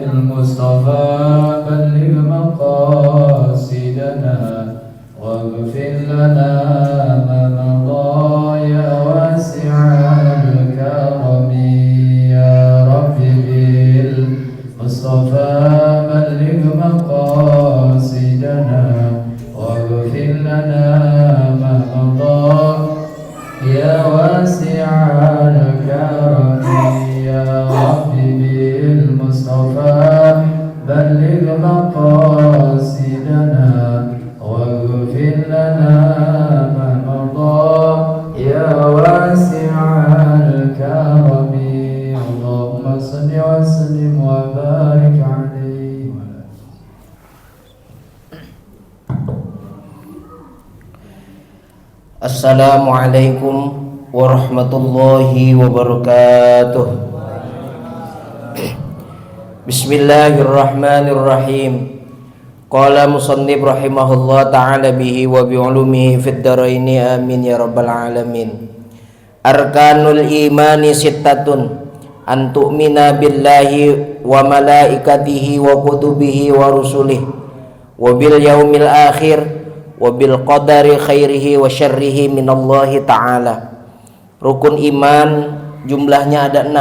المصطفى بلغ مقاصدنا واغفر لنا ما مضى يا واسع الكرم يا رب بالمصطفى بلغ مقاصدنا واغفر لنا ما مضى يا واسع الكرم يا رب بالمصطفى بلغ مقاصدنا واغفر لنا ما مضى يا واسع الكرم اللهم صل وسلم وبارك عليه. Assalamualaikum warahmatullahi wabarakatuh. Bismillahirrahmanirrahim. Qala musannif rahimahullah ta'ala bihi wa bi'ulumihi fid dharaini amin ya rabbal alamin. Arkanul imani sittatun an tu'mina billahi wa malaikatihi wa kutubihi wa rusulihi wa bil yaumil akhir wa bil qadari khairihi wa syarrihi minallahi ta'ala. Rukun iman jumlahnya ada 6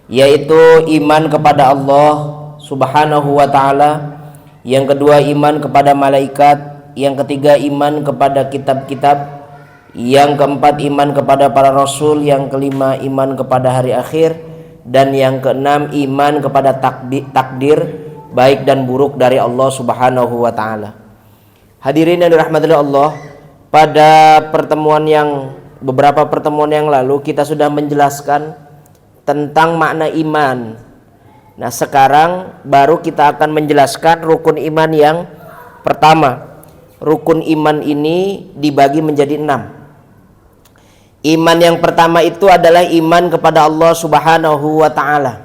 yaitu iman kepada Allah subhanahu wa ta'ala, yang kedua iman kepada malaikat, yang ketiga iman kepada kitab-kitab, yang keempat iman kepada para rasul, yang kelima iman kepada hari akhir, dan yang keenam iman kepada takdir baik dan buruk dari Allah subhanahu wa ta'ala. Hadirin yang dirahmati Allah, pada beberapa pertemuan yang lalu kita sudah menjelaskan tentang makna iman. Nah, sekarang baru kita akan menjelaskan rukun iman yang pertama. Rukun iman ini dibagi menjadi 6. Iman yang pertama itu adalah iman kepada Allah subhanahu wa ta'ala.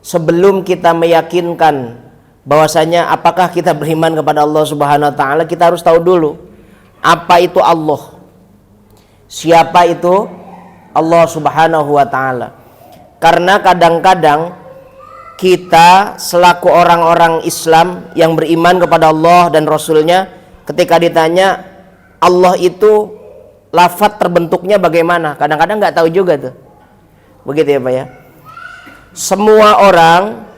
Sebelum kita meyakinkan bahwasanya apakah kita beriman kepada Allah subhanahu wa ta'ala, kita harus tahu dulu apa itu Allah, siapa itu Allah subhanahu wa ta'ala. Karena kadang-kadang kita selaku orang-orang Islam yang beriman kepada Allah dan Rasulnya, ketika ditanya Allah itu lafaz terbentuknya bagaimana, kadang-kadang nggak tahu juga tuh. Begitu ya Pak ya. Semua orang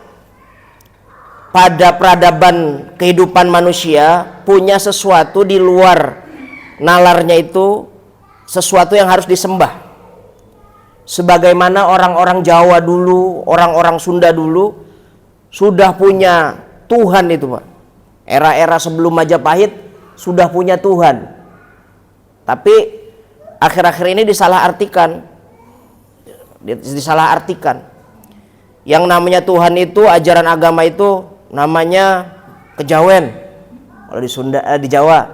pada peradaban kehidupan manusia punya sesuatu di luar nalarnya, itu sesuatu yang harus disembah. Sebagaimana orang-orang Jawa dulu, orang-orang Sunda dulu sudah punya Tuhan itu Pak. Era-era sebelum Majapahit sudah punya Tuhan. Tapi akhir-akhir ini disalahartikan. Yang namanya Tuhan itu, ajaran agama itu namanya kejawen. Kalau di Sunda, di Jawa,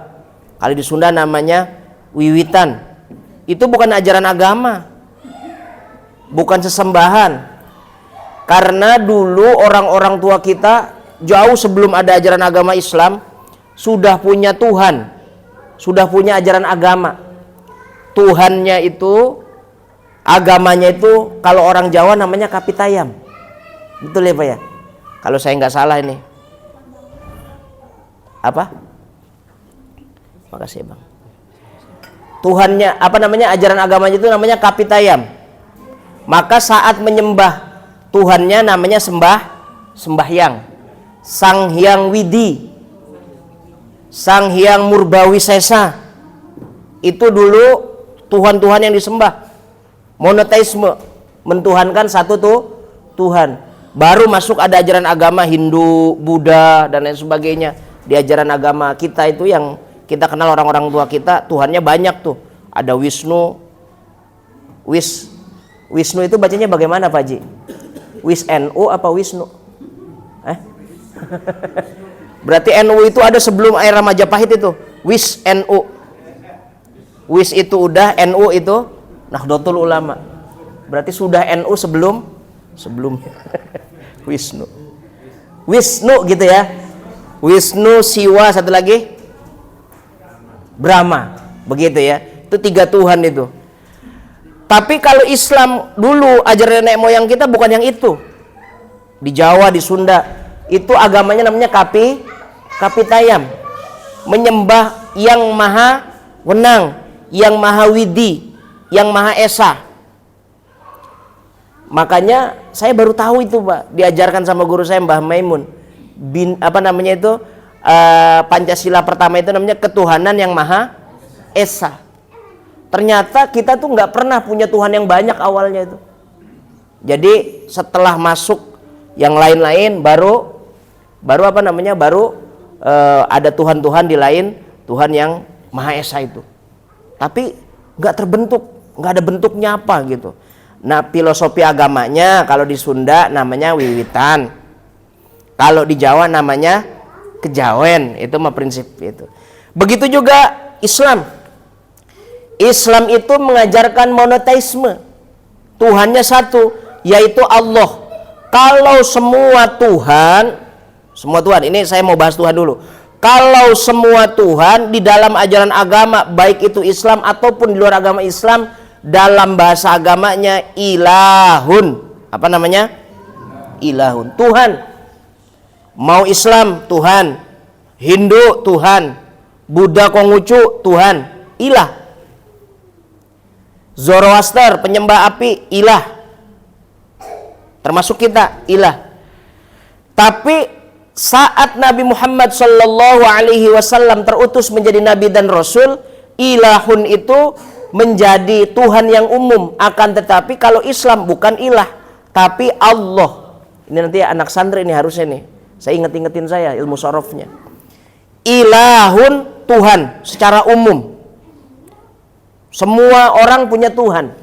kalau di Sunda namanya wiwitan. Itu bukan ajaran agama, bukan sesembahan. Karena dulu orang-orang tua kita jauh sebelum ada ajaran agama Islam sudah punya Tuhan, sudah punya ajaran agama. Tuhannya itu, agamanya itu, kalau orang Jawa namanya kapitayam. Betul ya Pak ya? Kalau saya nggak salah ini. Apa? Makasih Bang. Tuhannya, apa namanya, ajaran agamanya itu namanya kapitayam. Maka saat menyembah Tuhannya namanya sembahyang. Sang Hyang Widi, Sang Hyang Murbawisesa, itu dulu Tuhan-Tuhan yang disembah. Monoteisme, mentuhankan satu Tuhan. Baru masuk ada ajaran agama Hindu, Buddha dan lain sebagainya. Di ajaran agama kita itu yang kita kenal orang-orang tua kita, Tuhannya banyak tuh. Ada Wisnu. Wisnu itu bacanya bagaimana Pak Haji? Wisnu apa Wisnu? Berarti NU itu ada sebelum era Majapahit itu. Wisnu. Wis itu udah, NU itu Nahdlatul Ulama. Berarti sudah NU sebelumnya. Wisnu gitu ya. Wisnu, Siwa, satu lagi Brahma. Begitu ya. Itu 3 Tuhan itu. Tapi kalau Islam dulu ajaran nenek moyang kita bukan yang itu. di Jawa, di Sunda, itu agamanya namanya Kapitayam, menyembah yang maha wenang, yang maha widi, yang maha esa. Makanya saya baru tahu itu, Pak, diajarkan sama guru saya Mbah Maimun. Pancasila pertama itu namanya ketuhanan yang maha esa. Ternyata kita tuh nggak pernah punya Tuhan yang banyak awalnya itu. Jadi setelah masuk yang lain-lain baru ada Tuhan-Tuhan di lain Tuhan yang Maha Esa itu. Tapi nggak terbentuk, nggak ada bentuknya apa gitu. Nah, filosofi agamanya kalau di Sunda namanya wiwitan, kalau di Jawa namanya kejawen. Itu mah prinsip itu. Begitu juga Islam. Islam itu mengajarkan monoteisme, Tuhannya satu, yaitu Allah. Kalau semua Tuhan, ini saya mau bahas Tuhan dulu. Kalau semua Tuhan di dalam ajaran agama, baik itu Islam ataupun di luar agama Islam, dalam bahasa agamanya ilahun. Apa namanya? Ilahun, Tuhan. Mau Islam Tuhan, Hindu Tuhan, Buddha Konghucu Tuhan, ilah. Zoroaster penyembah api, ilah. Termasuk kita, ilah. Tapi saat Nabi Muhammad Sallallahu Alaihi Wasallam terutus menjadi Nabi dan Rasul, ilahun itu menjadi Tuhan yang umum. Akan tetapi kalau Islam bukan ilah, tapi Allah. Ini nanti anak santri ini harusnya nih, saya ingetin saya ilmu sorofnya. Ilahun, Tuhan secara umum. Semua orang punya Tuhan.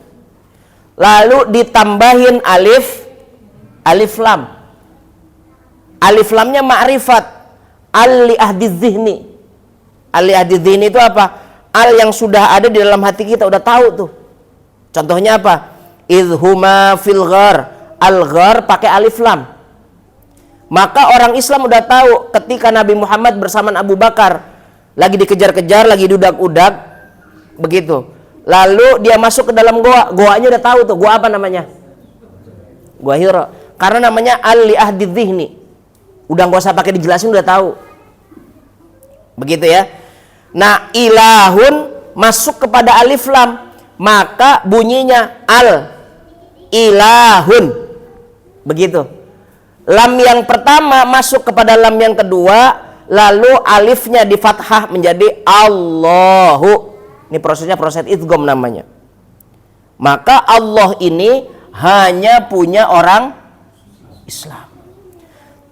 Lalu ditambahin alif lam. Alif lamnya ma'rifat. Al li ahdi dzihni. Al li ahdi dzihni itu apa? Al yang sudah ada di dalam hati kita, udah tahu tuh. Contohnya apa? Idhuma fil ghar. Al ghar pakai alif lam. Maka orang Islam udah tahu ketika Nabi Muhammad bersama Abu Bakar lagi dikejar-kejar, lagi dudak-udak begitu. Lalu dia masuk ke dalam goa. Goanya udah tahu tuh, goa apa namanya? Goa Hira. Karena namanya al li ahdi dzihni. Udah gak usah pakai dijelasin, udah tahu. Begitu ya. Nah, ilahun masuk kepada alif lam, maka bunyinya al ilahun. Begitu. Lam yang pertama masuk kepada lam yang kedua, lalu alifnya di fathah menjadi Allahu. Ini prosesnya proses idgham namanya. Maka Allah ini hanya punya orang Islam.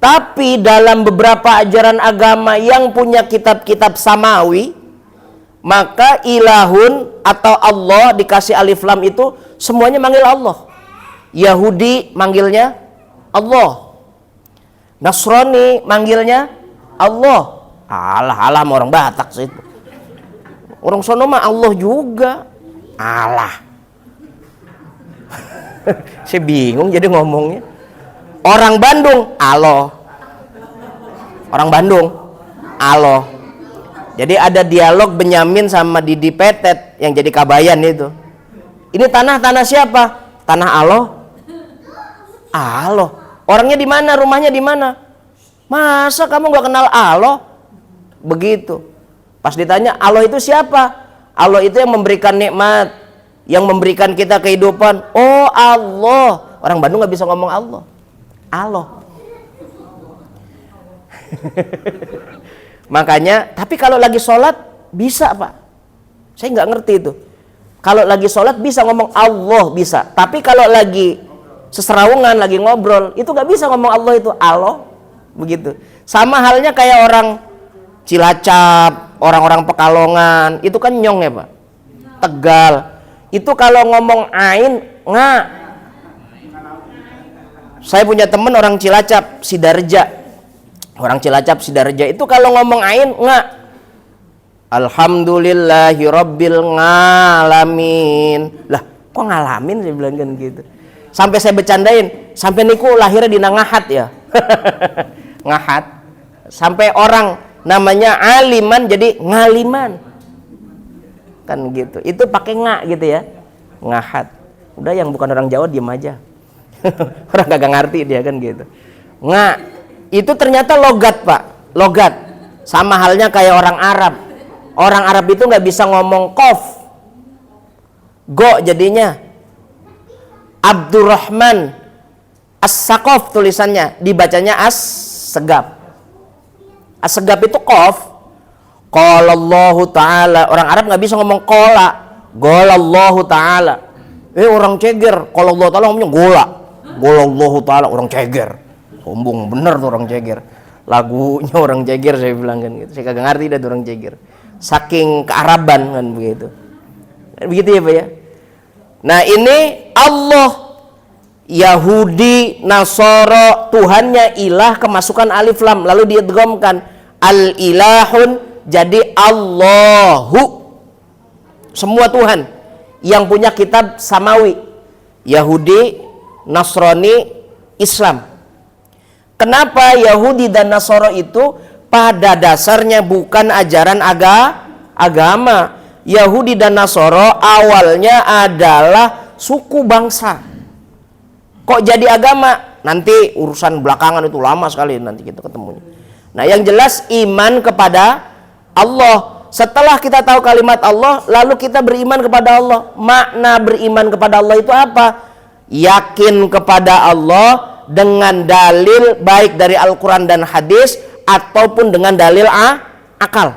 Tapi dalam beberapa ajaran agama yang punya kitab-kitab samawi, maka ilahun atau Allah dikasih alif lam itu semuanya manggil Allah. Yahudi manggilnya Allah. Nasrani manggilnya Allah. Alah orang Batak sih itu. Orang sono mah Allah juga. Allah. Saya bingung jadi ngomongnya. Orang Bandung, Allah. Orang Bandung, Allah. Jadi ada dialog Benyamin sama Didi Petet yang jadi Kabayan itu. Ini tanah siapa? Tanah Allah. Allah. Orangnya di mana? Rumahnya di mana? Masa kamu nggak kenal Allah? Begitu. Pas ditanya Allah itu siapa? Allah itu yang memberikan nikmat, yang memberikan kita kehidupan. Oh Allah. Orang Bandung nggak bisa ngomong Allah. Allah. Makanya, tapi kalau lagi sholat bisa Pak. Saya nggak ngerti itu. Kalau lagi sholat bisa ngomong Allah bisa. Tapi kalau lagi seserawungan, lagi ngobrol, itu nggak bisa ngomong Allah itu Allah. Begitu. Sama halnya kayak orang Cilacap, orang-orang Pekalongan, itu kan nyong ya Pak. Tegal. Itu kalau ngomong ain, nga. Saya punya teman orang Cilacap, Sidarja. Orang Cilacap, Sidarja itu kalau ngomong ain, nga. Alhamdulillahi rabbil ngalamin. Lah, kok ngalamin saya bilang kan gitu. Sampai saya bercandain, sampai niku lahirnya di Ngahat ya. Ngahat. Sampai orang namanya aliman jadi ngaliman. Kan gitu. Itu pakai nga gitu ya. Ngahat. Udah yang bukan orang Jawa diem aja. Orang kagak ngerti dia kan gitu. Nga. Itu ternyata logat, Pak. Logat. Sama halnya kayak orang Arab. Orang Arab itu nggak bisa ngomong kof. Go jadinya. Abdurrahman As-Saqaf tulisannya, dibacanya As-Segab. As-Segab itu kof. Qala Allahu Ta'ala. Orang Arab nggak bisa ngomong kola. Qala Allahu Ta'ala. Orang ceger. Qala Allahu Ta'ala ngomongnya gola. Qala Allahu Ta'ala, orang ceger. Sombong bener tuh orang ceger. Lagunya orang ceger saya bilang kan gitu. Saya kagak ngerti dah orang ceger. Saking kearaban kan begitu. Begitu ya Pak ya. Nah ini Allah, Yahudi, Nasoro, Tuhannya ilah, kemasukan alif lam, lalu diidghamkan al-ilahun jadi Allahu. Semua Tuhan yang punya kitab samawi, Yahudi, Nasrani, Islam. Kenapa Yahudi dan Nasoro itu pada dasarnya bukan ajaran agama. Yahudi dan Nasoro awalnya adalah suku bangsa. Kok jadi agama? Nanti urusan belakangan itu lama sekali nanti kita ketemunya. Nah yang jelas iman kepada Allah. Setelah kita tahu kalimat Allah, lalu kita beriman kepada Allah. Makna beriman kepada Allah itu apa? Yakin kepada Allah dengan dalil baik dari Al-Quran dan hadis ataupun dengan dalil akal.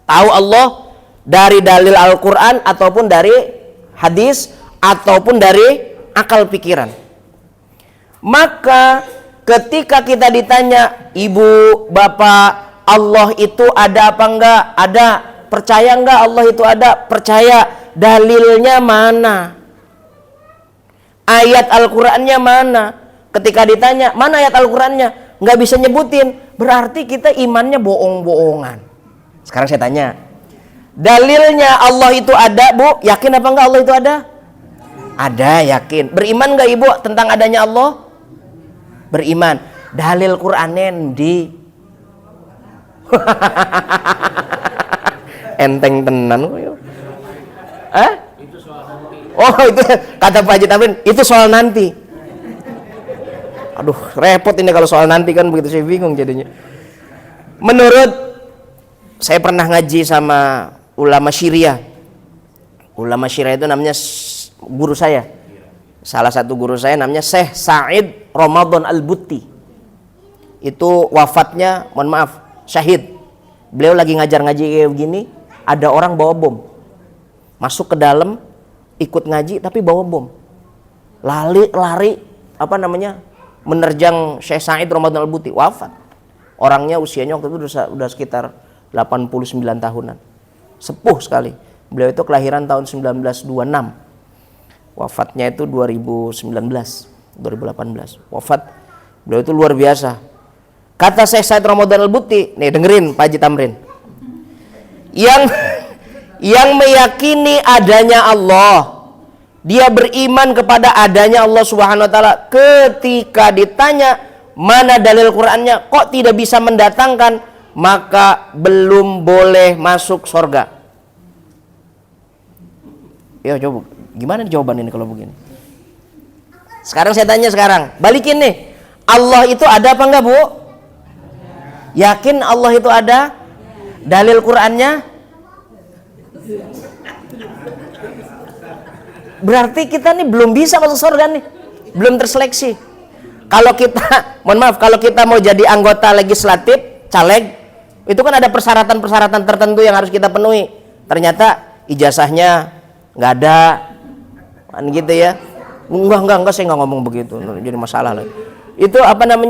Tahu Allah dari dalil Al-Quran ataupun dari hadis ataupun dari akal pikiran. Maka ketika kita ditanya, ibu, bapak, Allah itu ada apa enggak? Ada. Percaya enggak Allah itu ada? Percaya. Dalilnya mana? Ayat Al-Qurannya mana? Ketika ditanya, mana ayat Al-Qurannya? Nggak bisa nyebutin. Berarti kita imannya bohong-bohongan. Sekarang saya tanya, dalilnya Allah itu ada, Bu? Yakin apa enggak Allah itu ada? Ada, yakin. Beriman enggak Ibu tentang adanya Allah? Beriman. Dalil Qur'annya di enteng tenan kok. Oh itu kata Pak Haji Tamrin, itu soal nanti. Aduh repot ini kalau soal nanti kan begitu, saya bingung jadinya. Menurut saya pernah ngaji sama ulama Syria. Ulama Syria itu namanya guru saya. Salah satu guru saya namanya Syekh Said Ramadan Al-Butti. Itu wafatnya, mohon maaf, syahid. Beliau lagi ngajar-ngaji kayak begini, ada orang bawa bom. Masuk ke dalam, ikut ngaji tapi bawa bom. Lari menerjang Syekh Said Ramadan Al-Butti, wafat. Orangnya usianya waktu itu udah sekitar 89 tahunan. Sepuh sekali. Beliau itu kelahiran tahun 1926. Wafatnya itu 2018. Wafat beliau itu luar biasa. Kata Syekh Said Ramadan Al-Butti, nih dengerin Pak Haji Tamrin. Yang meyakini adanya Allah, dia beriman kepada adanya Allah Subhanahu wa taala, ketika ditanya mana dalil Qur'annya kok tidak bisa mendatangkan, maka belum boleh masuk surga. Ya coba, gimana jawaban ini kalau begini? Sekarang saya tanya balikin nih. Allah itu ada apa enggak, Bu? Yakin Allah itu ada? Dalil Qur'annya? Berarti kita nih belum bisa masuk surga nih. Belum terseleksi. Kalau kita, mohon maaf, kalau kita mau jadi anggota legislatif, caleg, itu kan ada persyaratan-persyaratan tertentu yang harus kita penuhi. Ternyata ijazahnya nggak ada, kan gitu ya. Enggak, saya nggak ngomong begitu, jadi masalah lagi. Itu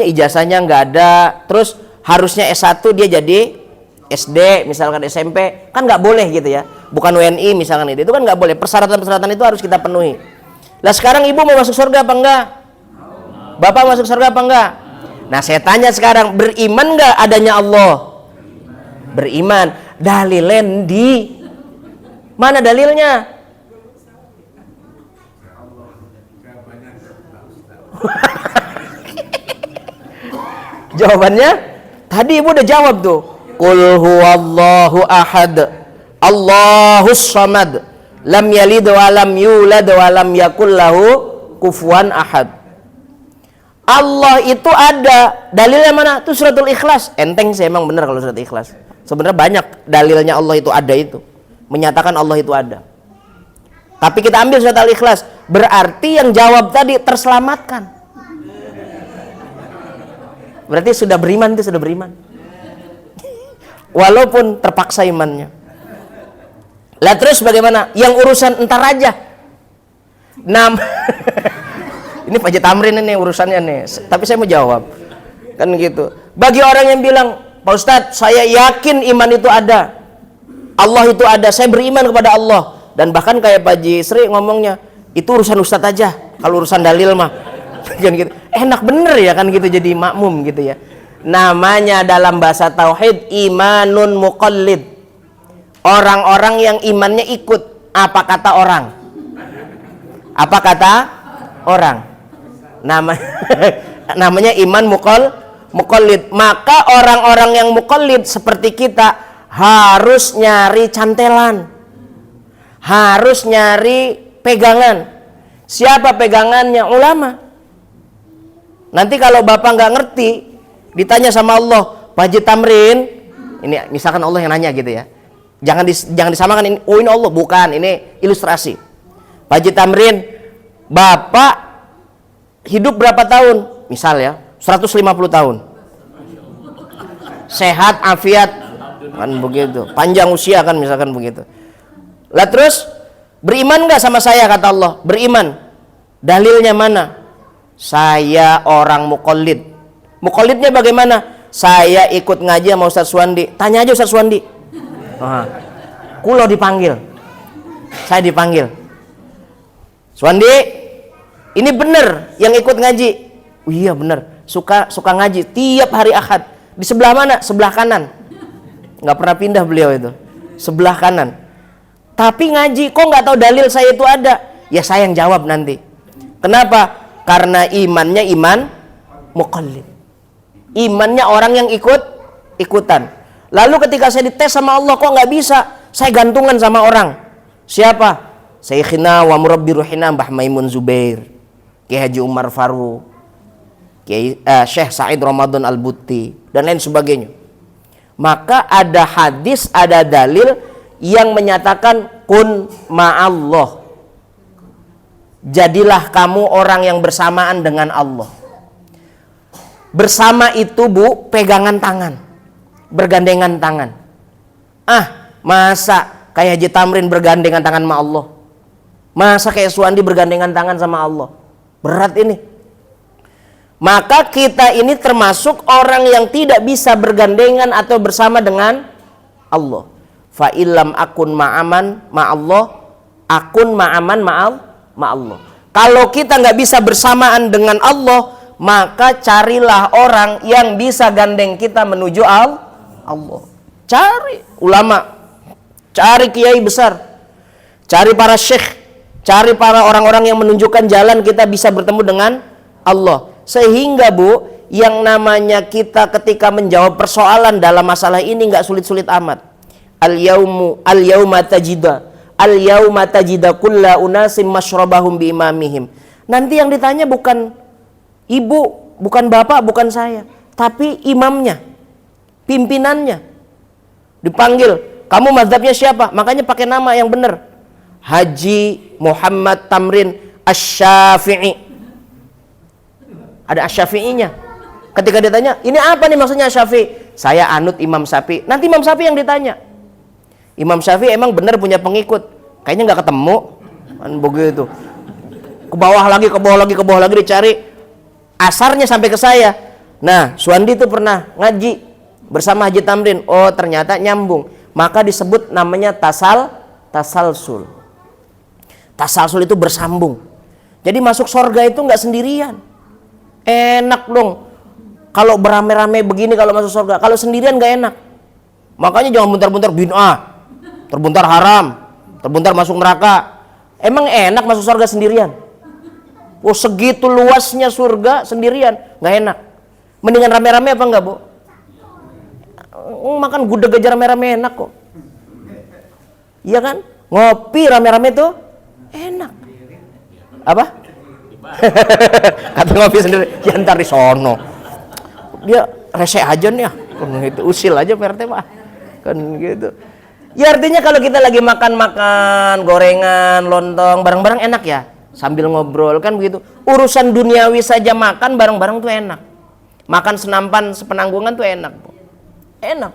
ijazahnya nggak ada, terus harusnya S1 dia jadi SD, misalkan SMP, kan nggak boleh gitu ya. Bukan WNI misalkan itu kan nggak boleh. Persyaratan-persyaratan itu harus kita penuhi. Lah sekarang ibu mau masuk surga apa enggak? Bapak masuk surga apa enggak? Nah saya tanya sekarang, beriman nggak adanya Allah? Beriman. Dalilen di mana dalilnya? Jawabannya tadi ibu udah jawab tuh. Qul huwallahu ahad, Allahus samad, lam yalid wa lam yulad wa lam yakul lahu kufuwan ahad. Allah itu ada. Dalilnya mana? Itu suratul Ikhlas. Enteng sih emang bener kalau surat Ikhlas. Sebenarnya banyak dalilnya Allah itu ada itu. Menyatakan Allah itu ada. Tapi kita ambil surat Al-Ikhlas. Berarti yang jawab tadi terselamatkan. Berarti sudah beriman itu sudah beriman. Walaupun terpaksa imannya. Lah terus bagaimana? Yang urusan entar aja. Ini Pak Haji Tamrin ini urusannya nih. Tapi saya mau jawab. Kan gitu. Bagi orang yang bilang, Pak Ustadz, saya yakin iman itu ada. Allah itu ada. Saya beriman kepada Allah. Dan bahkan kayak Pak Haji Sri ngomongnya, itu urusan Ustadz aja. Kalau urusan dalil mah. Kan gitu. Enak bener ya kan gitu jadi makmum gitu ya. Namanya dalam bahasa tauhid imanun muqallid. Orang-orang yang imannya ikut apa kata orang. Apa kata orang. Namanya iman muqallid. Maka orang-orang yang muqallid seperti kita harus nyari cantelan. Harus nyari pegangan. Siapa pegangannya? Ulama. Nanti kalau Bapak nggak ngerti, ditanya sama Allah, Pak Haji Tamrin, ini misalkan Allah yang nanya gitu ya. Jangan disamakan ini, oh ini Allah, bukan, ini ilustrasi. Pak Haji Tamrin, Bapak hidup berapa tahun? Misal ya, 150 tahun. Sehat, afiat, kan begitu. Panjang usia kan misalkan begitu. Lah terus beriman nggak sama saya kata Allah? Beriman. Dalilnya mana? Saya orang muqallid. Muqallidnya bagaimana? Saya ikut ngaji sama Ustaz Suwandi. Tanya aja Ustaz Suwandi. Kulo dipanggil. Saya dipanggil. Suwandi, ini bener yang ikut ngaji. Oh, iya bener. Suka ngaji tiap hari Ahad. Di sebelah mana? Sebelah kanan. Nggak pernah pindah beliau itu. Sebelah kanan. Tapi ngaji, kok nggak tahu dalil saya itu ada? Ya saya yang jawab nanti. Kenapa? Karena imannya iman muqallid. Imannya orang yang ikutan. Lalu ketika saya dites sama Allah, kok nggak bisa? Saya gantungan sama orang. Siapa? Syekhina wa murabbi ruhina Mbah Maimun Zubair, Kiai Haji Umar Faruq, Syekh Said Ramadan Al-Butti, dan lain sebagainya. Maka ada hadis, ada dalil yang menyatakan kun ma'allah. Jadilah kamu orang yang bersamaan dengan Allah. Bersama itu Bu, pegangan tangan, bergandengan tangan. Masa kayak Haji Tamrin bergandengan tangan sama Allah? Masa kayak Suwandi bergandengan tangan sama Allah? Berat ini. Maka kita ini termasuk orang yang tidak bisa bergandengan atau bersama dengan Allah. Fa illam akun ma'aman ma'allah, akun ma'aman ma'allah. Kalau kita nggak bisa bersamaan dengan Allah, maka carilah orang yang bisa gandeng kita menuju Allah. Cari ulama, cari kiai besar, cari para syekh, cari para orang-orang yang menunjukkan jalan kita bisa bertemu dengan Allah. Sehingga Bu, yang namanya kita ketika menjawab persoalan dalam masalah ini nggak sulit-sulit amat. Al-yauma tajida kulla unasim masyrabahum bi imamihim. Nanti yang ditanya bukan ibu, bukan bapak, bukan saya, tapi imamnya, pimpinannya. Dipanggil, kamu mazhabnya siapa? Makanya pakai nama yang benar. Haji Muhammad Tamrin Asy-Syafi'i. Ada Asy-Syafi'inya. Ketika ditanya, ini apa nih maksudnya Syafi'i? Saya anut Imam Syafi'i. Nanti Imam Syafi'i yang ditanya. Imam Syafi'i emang benar punya pengikut? Kayaknya nggak ketemu. Kan begitu. Ke bawah lagi dicari. Asarnya sampai ke saya. Nah, Suwandi itu pernah ngaji bersama Haji Tamrin. Oh, ternyata nyambung. Maka disebut namanya tasalsul. Tasalsul itu bersambung. Jadi masuk surga itu nggak sendirian. Enak dong. Kalau beramai-ramai begini kalau masuk surga. Kalau sendirian nggak enak. Makanya jangan buntar-buntar bid'ah, terbuntar haram, terbuntar masuk neraka. Emang enak masuk surga sendirian? Oh, segitu luasnya surga sendirian, nggak enak. Mendingan rame-rame apa enggak, Bu? Makan gudeg aja rame-rame enak kok. Iya kan? Ngopi rame-rame tuh enak. Apa? Kata ngopi sendiri, ya ntar di sono. Dia rese aja nih ya, kan gitu, usil aja Pak RT mah. Kan gitu. Ya artinya kalau kita lagi makan-makan, gorengan, lontong, bareng-bareng enak ya, sambil ngobrol kan begitu. Urusan duniawi saja makan bareng-bareng tuh enak. Makan senampan sepenanggungan tuh enak. Enak.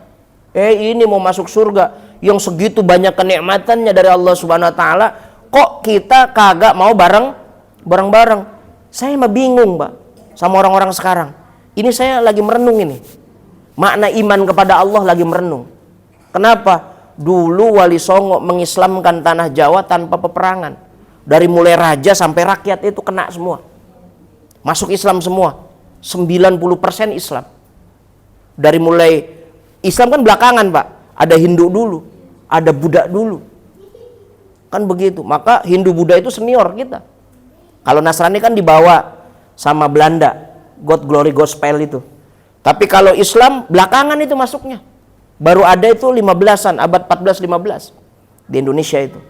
Ini mau masuk surga yang segitu banyak kenikmatannya dari Allah Subhanahu wa taala, kok kita kagak mau bareng-bareng. Saya mah bingung, Pak, sama orang-orang sekarang. Ini saya lagi merenung ini. Makna iman kepada Allah lagi merenung. Kenapa? Dulu Wali Songo mengislamkan tanah Jawa tanpa peperangan. Dari mulai raja sampai rakyat itu kena semua. Masuk Islam semua. 90% Islam. Dari mulai Islam kan belakangan, Pak. Ada Hindu dulu, ada Buddha dulu. Kan begitu. Maka Hindu Buddha itu senior kita. Kalau Nasrani kan dibawa sama Belanda, God Glory Gospel itu. Tapi kalau Islam belakangan itu masuknya. Baru ada itu 15-an, abad 14-15 di Indonesia itu.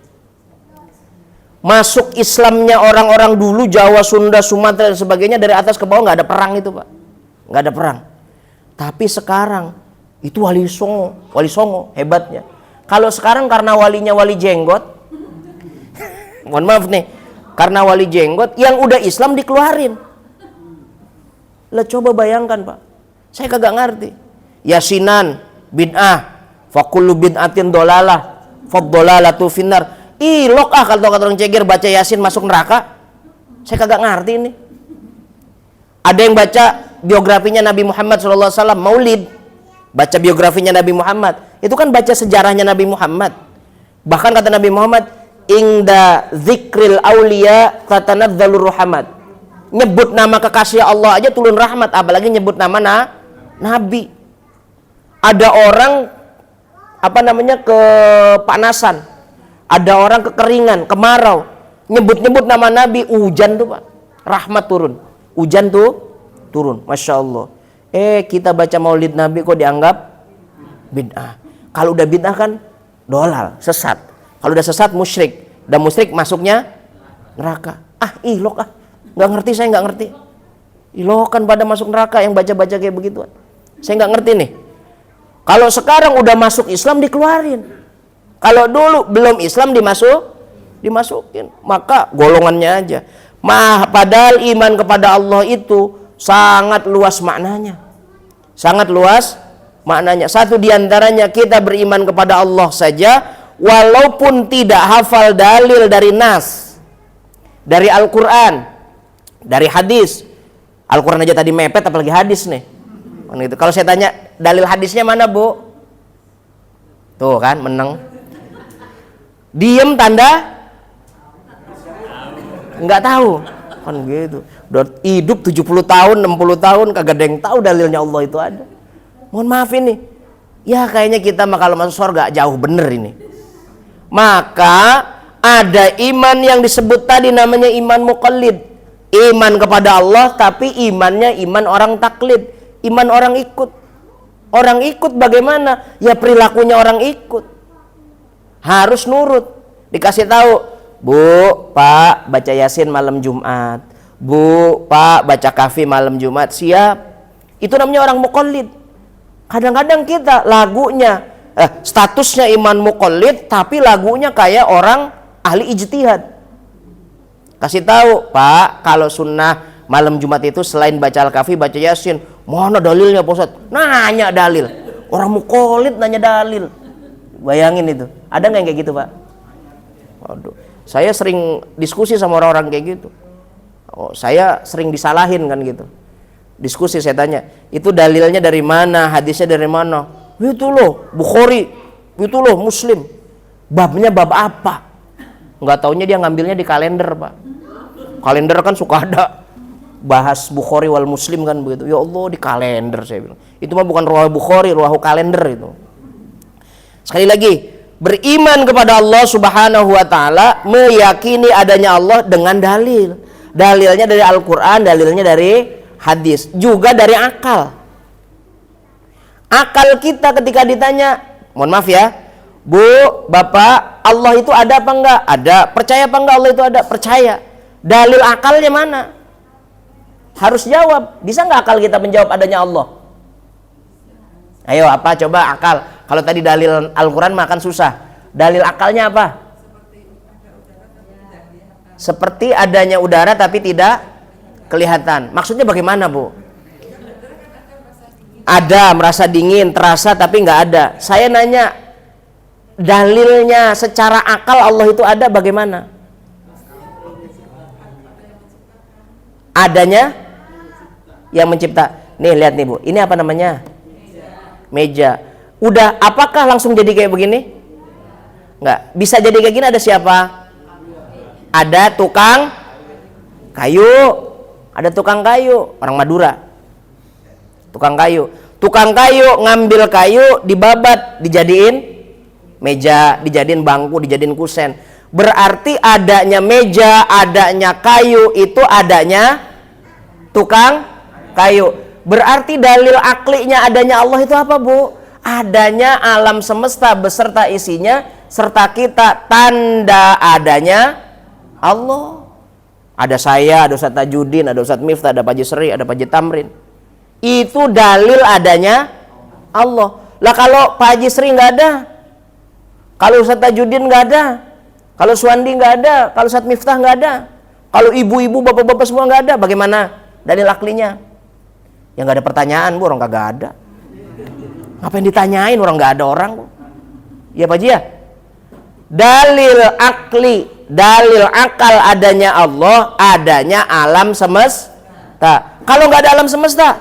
Masuk Islamnya orang-orang dulu Jawa, Sunda, Sumatera dan sebagainya dari atas ke bawah nggak ada perang itu, Pak. Nggak ada perang. Tapi sekarang itu Wali Songo hebatnya. Kalau sekarang karena walinya wali jenggot, mohon maaf nih, karena wali jenggot yang udah Islam dikeluarin. Lah coba bayangkan, Pak. Saya kagak ngerti. Yasinan bid'ah, fakullu bid'atin dolalah, faddolalatu finnar. Ilok kalau kata orang Ceger baca Yasin masuk neraka. Saya kagak ngerti ini. Ada yang baca biografinya Nabi Muhammad SAW, Maulid. Baca biografinya Nabi Muhammad. Itu kan baca sejarahnya Nabi Muhammad. Bahkan kata Nabi Muhammad, Ingda zikril aulia tatanadzalur rahmat. Nyebut nama kekasih Allah aja turun rahmat, apalagi nyebut nama Nabi. Ada orang kepanasan, ada orang kekeringan, kemarau, nyebut-nyebut nama Nabi, hujan tuh, Pak, rahmat turun, hujan tuh turun, Masya Allah. Kita baca maulid Nabi kok dianggap bid'ah. Kalau udah bid'ah kan dolal, sesat. Kalau udah sesat musyrik, dan musyrik masuknya neraka. Ilok nggak ngerti, saya nggak ngerti. Ilokan pada masuk neraka yang baca-baca kayak begituan. Saya nggak ngerti nih. Kalau sekarang udah masuk Islam dikeluarin. Kalau dulu belum Islam dimasukin. Maka golongannya aja. Padahal iman kepada Allah itu sangat luas maknanya. Sangat luas maknanya. Satu diantaranya kita beriman kepada Allah saja, walaupun tidak hafal dalil dari nas, dari Al-Quran, dari hadis. Al-Quran aja tadi mepet, apalagi hadis nih. Kalau saya tanya dalil hadisnya mana, Bu? Tuh kan menang. Diem tanda nggak tahu. Kan gitu. Udah hidup 70 tahun, 60 tahun kagak ada yang tahu dalilnya Allah itu ada. Mohon maaf ini. Ya kayaknya kita mah kalau masuk surga jauh bener ini. Maka ada iman yang disebut tadi namanya iman muqallid. Iman kepada Allah tapi imannya iman orang taklid. Iman orang ikut. Orang ikut bagaimana? Ya perilakunya orang ikut. Harus nurut. Dikasih tahu, Bu, Pak, baca Yasin malam Jumat. Bu, Pak, baca Kahfi malam Jumat. Siap. Itu namanya orang muqallid. Kadang-kadang kita lagunya, statusnya iman muqallid, tapi lagunya kayak orang ahli ijtihad. Kasih tahu, Pak, kalau sunnah malam Jumat itu selain baca Al-Kahfi, baca Yasin. Mana dalilnya, Pak Ustadz? Nanya dalil. Orang muqallid nanya dalil. Bayangin itu. Ada nggak yang kayak gitu, Pak? Waduh. Saya sering diskusi sama orang-orang kayak gitu. Saya sering disalahin kan gitu. Diskusi saya tanya, itu dalilnya dari mana? Hadisnya dari mana? Itu loh Bukhari, itu loh Muslim. Babnya bab apa? Nggak taunya dia ngambilnya di kalender, Pak. Kalender kan suka ada bahas Bukhari wal Muslim kan begitu. Ya Allah, di kalender saya bilang. Itu mah bukan ruah Bukhari, ruah kalender itu. Sekali lagi, beriman kepada Allah Subhanahu wa taala, meyakini adanya Allah dengan dalil. Dalilnya dari Al-Qur'an, dalilnya dari hadis, juga dari akal. Akal kita ketika ditanya, mohon maaf ya, Bu, Bapak, Allah itu ada apa enggak? Ada. Percaya apa enggak Allah itu ada? Percaya. Dalil akalnya mana? Harus jawab. Bisa nggak akal kita menjawab adanya Allah? Ayo, apa coba akal? Kalau tadi dalil Al-Quran makan susah. Dalil akalnya apa? Seperti adanya udara tapi tidak kelihatan. Maksudnya bagaimana, Bu? Ada, merasa dingin, terasa tapi nggak ada. Saya nanya, dalilnya secara akal Allah itu ada bagaimana? Adanya yang mencipta. Nih lihat nih Bu, ini apa namanya? Meja. Udah, apakah langsung jadi kayak begini? Nggak. Bisa jadi kayak gini ada siapa? Ada tukang kayu. Ada tukang kayu, orang Madura. Tukang kayu. Tukang kayu ngambil kayu, dibabat, dijadiin meja, dijadiin bangku, dijadiin kusen. Berarti adanya meja, adanya kayu itu adanya tukang kayu. Berarti dalil aklinya adanya Allah itu apa, Bu? Adanya alam semesta beserta isinya serta kita, tanda adanya Allah. Ada saya, ada Ustaz Tajuddin, ada Ustaz Miftah, ada Pak Haji Sri, ada Pak Haji Tamrin. Itu dalil adanya Allah. Lah kalau Pak Haji Sri nggak ada, kalau Ustaz Tajuddin nggak ada, kalau Suwandi nggak ada, kalau Ustaz Miftah nggak ada, kalau ibu-ibu, bapak-bapak semua nggak ada, bagaimana dalil aklinya? Ya nggak ada pertanyaan, Bu, orang kagak ada. Ngapain ditanyain, orang nggak ada orang, Bu. Ya Pak Haji ya? Dalil akli, dalil akal adanya Allah, adanya alam semesta. Kalau nggak ada alam semesta,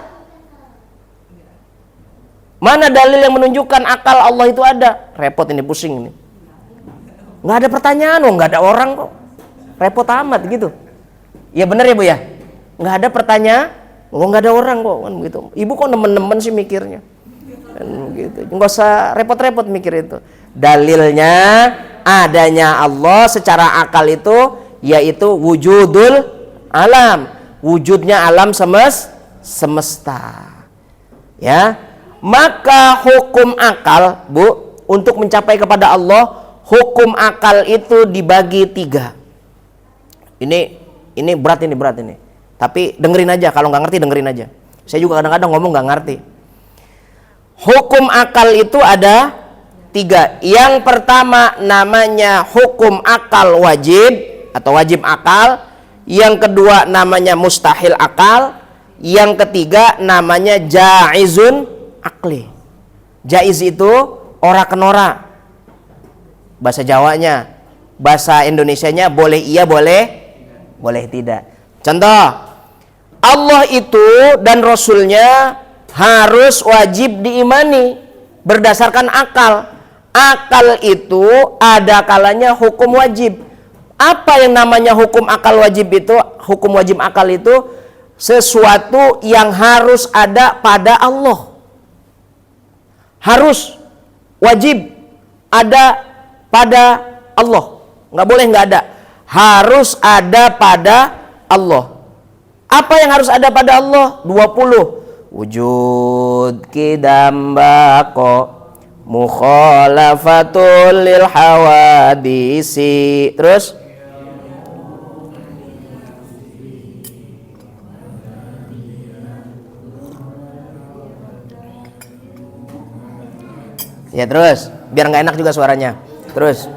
mana dalil yang menunjukkan akal Allah itu ada? Repot ini, pusing ini. Nggak ada pertanyaan, nggak ada orang kok. Repot amat gitu. Ya bener ya Bu ya? Nggak ada pertanyaan, nggak ada orang kok kan gitu. Ibu kok nemen-nemen sih mikirnya? Kan gitu. Nggak usah repot-repot mikir itu. Dalilnya adanya Allah secara akal itu yaitu wujudul alam, wujudnya alam semesta. Ya, maka hukum akal, Bu, untuk mencapai kepada Allah, hukum akal itu dibagi 3. Ini berat ini. Tapi dengerin aja, kalau nggak ngerti dengerin aja. Saya juga kadang-kadang ngomong nggak ngerti. Hukum akal itu ada 3. Yang pertama namanya hukum akal wajib atau wajib akal. Yang kedua namanya mustahil akal. Yang ketiga namanya jaizun akli. Jaiz itu ora kenora, bahasa Jawanya. Bahasa Indonesianya boleh iya, boleh tidak. Contoh, Allah itu dan Rasulnya harus wajib diimani berdasarkan akal. Akal itu ada kalanya hukum wajib. Apa yang namanya hukum akal wajib itu? Hukum wajib akal itu sesuatu yang harus ada pada Allah. Harus wajib ada pada Allah. Nggak boleh nggak ada. Harus ada pada Allah. Apa yang harus ada pada Allah? 20. Wujud kidam bako mukhalafatul lil hawadisi. Terus ya, terus biar nggak enak juga suaranya. Terus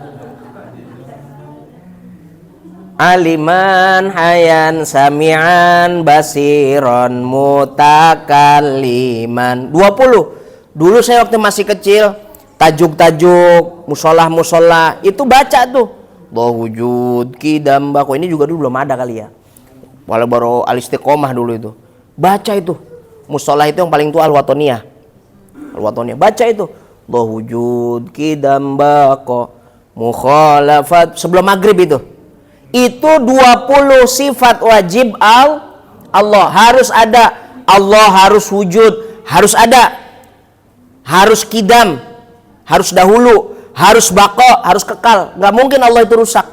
aliman hayan sami'an basiron mutakalliman. 20. Dulu saya waktu masih kecil, tajuk-tajuk musolah itu baca tuh. Wujud kidam bako. Ini juga dulu belum ada kali ya. Walau baru al-istiqomah dulu itu. Baca itu. Musolah itu yang paling tua al-watoniyah. Baca itu. Wujud kidam bako mukhalafat sebelum maghrib itu. Itu 20 sifat wajib Allah. Harus ada. Allah harus wujud, harus ada. Harus kidam, harus dahulu, harus bako, harus kekal. Gak mungkin Allah itu rusak.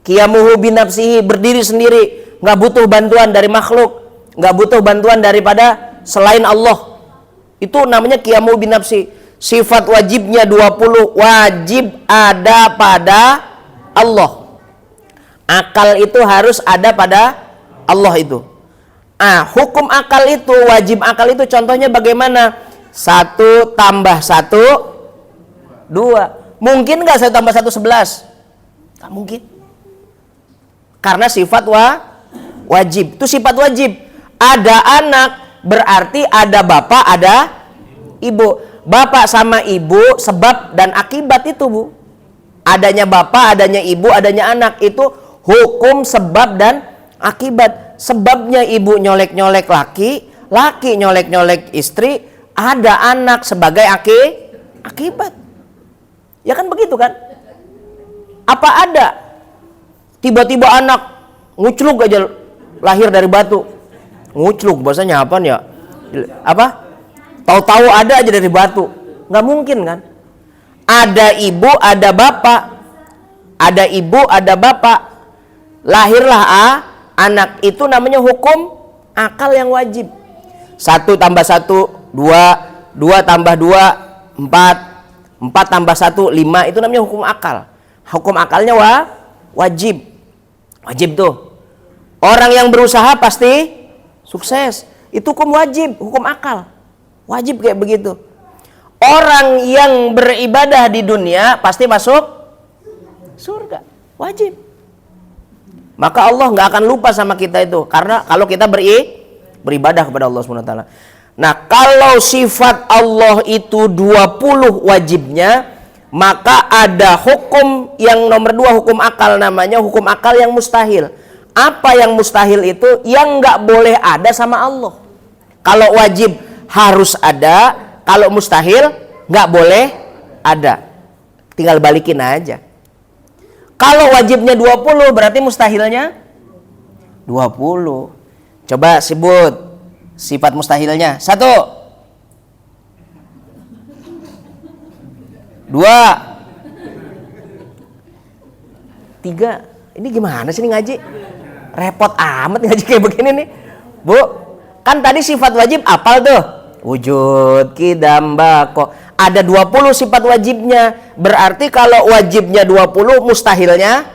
Qiyamuhu binafsihi, berdiri sendiri, gak butuh bantuan dari makhluk, gak butuh bantuan daripada selain Allah. Itu namanya qiyamuhu binafsi. Sifat wajibnya 20, wajib ada pada Allah. Akal itu harus ada pada Allah itu. Hukum akal itu, wajib akal itu contohnya bagaimana? 1 tambah 1 2. Mungkin nggak 1 tambah 1 11? Tak mungkin. Karena sifat wajib. Itu sifat wajib. Ada anak berarti ada bapak, ada ibu. Bapak sama ibu sebab dan akibat itu, Bu. Adanya bapak, adanya ibu, adanya anak itu hukum sebab dan akibat. Sebabnya ibu nyolek-nyolek laki, laki nyolek-nyolek istri, ada anak sebagai akibat. Ya kan begitu kan? Apa ada tiba-tiba anak ngucluk aja lahir dari batu? Ngucluk bahasanya apa ya? Apa? Tahu-tahu ada aja dari batu. Nggak mungkin kan? Ada ibu, ada bapak. Ada ibu, ada bapak. Lahirlah anak, itu namanya hukum akal yang wajib. 1 tambah 1 2, 2 tambah 2 4, 4 tambah 1 5, itu namanya hukum akal. Hukum akalnya wajib. Wajib tuh. Orang yang berusaha pasti sukses. Itu hukum wajib, hukum akal. Wajib kayak begitu. Orang yang beribadah di dunia pasti masuk surga. Wajib. Maka Allah nggak akan lupa sama kita itu. Karena kalau kita beribadah kepada Allah SWT. Nah, kalau sifat Allah itu 20 wajibnya, maka ada hukum yang nomor 2, hukum akal, namanya hukum akal yang mustahil. Apa yang mustahil itu? Yang nggak boleh ada sama Allah. Kalau wajib harus ada, kalau mustahil nggak boleh ada. Tinggal balikin aja. Kalau wajibnya 20 berarti mustahilnya 20. Coba sebut sifat mustahilnya. 1 2 3. Ini gimana sih ngaji? Repot amat ngaji kayak begini nih, Bu. Kan tadi sifat wajib apal tuh? Wujud, qidam, baqo. Ada 20 sifat wajibnya. Berarti kalau wajibnya 20, mustahilnya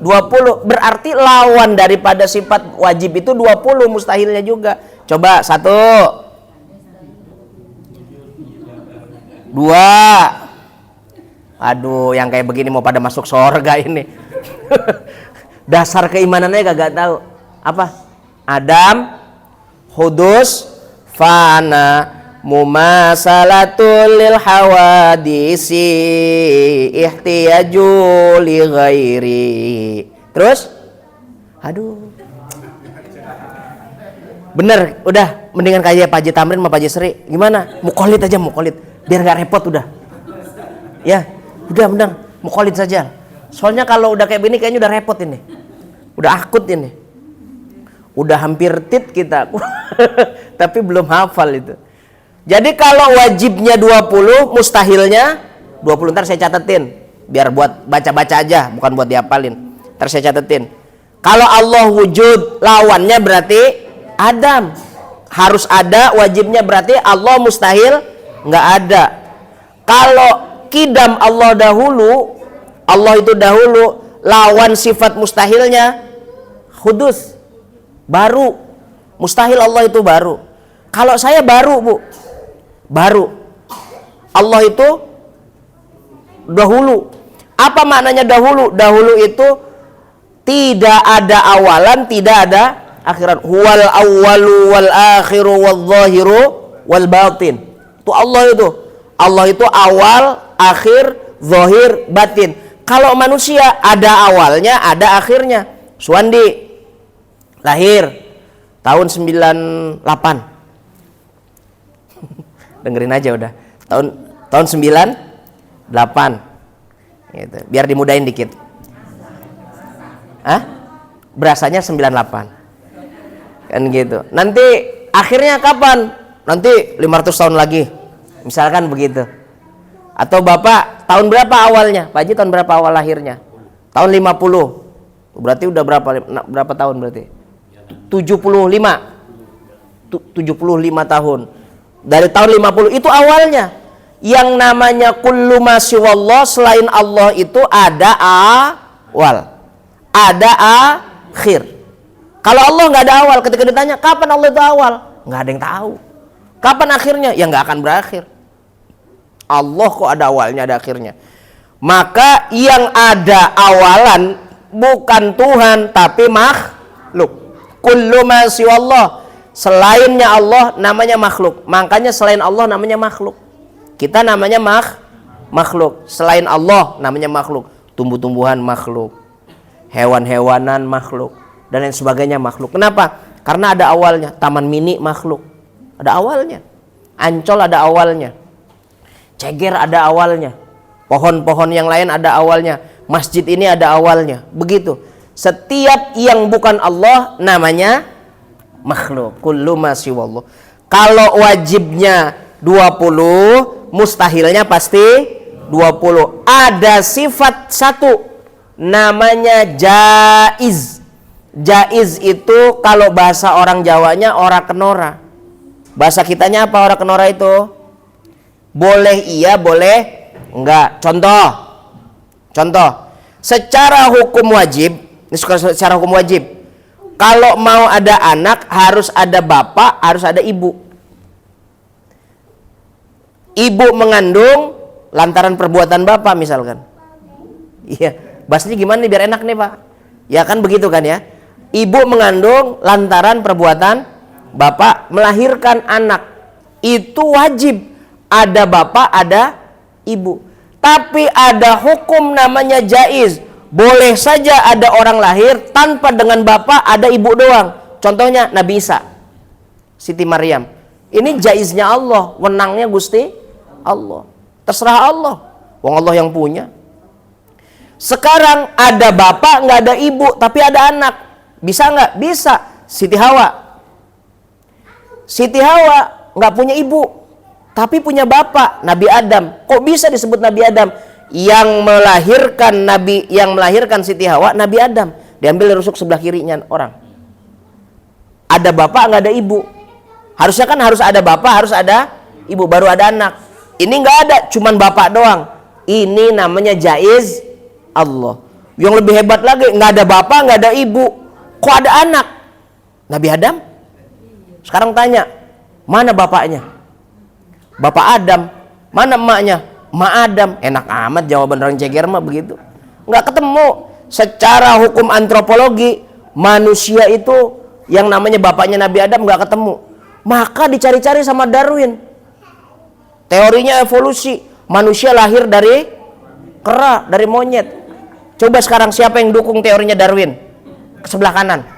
20. Berarti lawan daripada sifat wajib itu 20, mustahilnya juga. Coba 1 2. Aduh, yang kayak begini mau pada masuk surga ini. Dasar keimanannya kagak tahu. Apa? Adam, hudus, fana, mumasalatul lil hawadisi, ihtiyaju li ghairi. Terus? Aduh. Bener, udah mendingan kayak Pak Haji Tamrin sama Pak Haji Sri. Gimana? Mukolit aja, mukolit. Biar gak repot udah. Ya, udah bener, mukolit saja. Soalnya kalau udah kayak begini kayaknya udah repot ini. Udah akut ini. Udah hampir tit kita. Tapi belum hafal itu. Jadi kalau wajibnya 20, mustahilnya 20. Ntar saya catetin. Biar buat baca-baca aja, bukan buat dihafalin. Ntar saya catetin. Kalau Allah wujud, lawannya berarti Adam. Harus ada, wajibnya berarti Allah mustahil nggak ada. Kalau qidam Allah dahulu, Allah itu dahulu, lawan sifat mustahilnya hudus, baru. Mustahil Allah itu baru. Kalau saya baru, Bu. Baru. Allah itu dahulu. Apa maknanya dahulu? Dahulu itu tidak ada awalan, tidak ada akhiran. Huwal awwalu wal akhiru wal zahiru wal batin. Itu Allah itu. Allah itu awal, akhir, zahir, batin. Kalau manusia ada awalnya, ada akhirnya. Suwandi lahir tahun 98. Dengerin aja udah. Tahun 98. Gitu. Biar dimudahin dikit. Berasanya 98. Kan gitu. Nanti akhirnya kapan? Nanti 500 tahun lagi. Misalkan begitu. Atau Bapak tahun berapa awalnya? Pak Haji tahun berapa awal lahirnya? Tahun 50. Berarti udah berapa tahun berarti? 75. 75 tahun. Dari tahun 50 itu awalnya. Yang namanya kullu ma siwallah, selain Allah itu ada awal. ada akhir. Kalau Allah nggak ada awal, ketika ditanya kapan Allah itu awal, nggak ada yang tahu. Kapan akhirnya? Ya nggak akan berakhir. Allah kok ada awalnya, ada akhirnya. Maka yang ada awalan bukan Tuhan tapi makhluk. Kullu ma siwallah, selainnya Allah namanya makhluk. Makanya selain Allah namanya makhluk. Kita namanya makhluk. Selain Allah namanya makhluk. Tumbuh-tumbuhan makhluk, hewan-hewanan makhluk, dan lain sebagainya makhluk. Kenapa? Karena ada awalnya. Taman mini makhluk, ada awalnya. Ancol ada awalnya. Ceger ada awalnya. Pohon-pohon yang lain ada awalnya. Masjid ini ada awalnya. Begitu. Setiap yang bukan Allah namanya makhluk. Kullu ma siwallah. Kalau wajibnya 20, mustahilnya pasti 20. Ada sifat satu namanya jaiz. Jaiz itu kalau bahasa orang Jawanya ora kenora. Bahasa kitanya apa ora kenora itu? Boleh iya, boleh enggak. Contoh. Secara hukum wajib, ini secara hukum wajib. Kalau mau ada anak harus ada bapak, harus ada ibu. Ibu mengandung lantaran perbuatan bapak misalkan. Iya, bahasanya gimana nih biar enak nih Pak? Ya kan begitu kan ya. Ibu mengandung lantaran perbuatan bapak melahirkan anak. Itu wajib. Ada bapak, ada ibu. Tapi ada hukum namanya jaiz. Boleh saja ada orang lahir tanpa dengan bapak, ada ibu doang. Contohnya Nabi Isa, Siti Maryam. Ini jaiznya Allah, wenangnya Gusti Allah. Terserah Allah. Wong Allah yang punya. Sekarang ada bapak, nggak ada ibu, tapi ada anak. Bisa nggak? Bisa. Siti Hawa nggak punya ibu, tapi punya bapak, Nabi Adam. Kok bisa disebut Nabi Adam? Yang melahirkan Siti Hawa, Nabi Adam. Diambil rusuk sebelah kirinya orang. Ada bapak, nggak ada ibu. Harusnya kan harus ada bapak, harus ada ibu, baru ada anak. Ini nggak ada, cuman bapak doang. Ini namanya jaiz Allah. Yang lebih hebat lagi, nggak ada bapak, nggak ada ibu, kok ada anak? Nabi Adam. Sekarang tanya, mana bapaknya? Bapak Adam. Mana emaknya? Emak Adam. Enak amat jawaban orang ceger mah begitu. Nggak ketemu. Secara hukum antropologi, manusia itu yang namanya bapaknya Nabi Adam nggak ketemu. Maka dicari-cari sama Darwin. Teorinya evolusi. Manusia lahir dari kera, dari monyet. Coba sekarang siapa yang dukung teorinya Darwin? Ke sebelah kanan.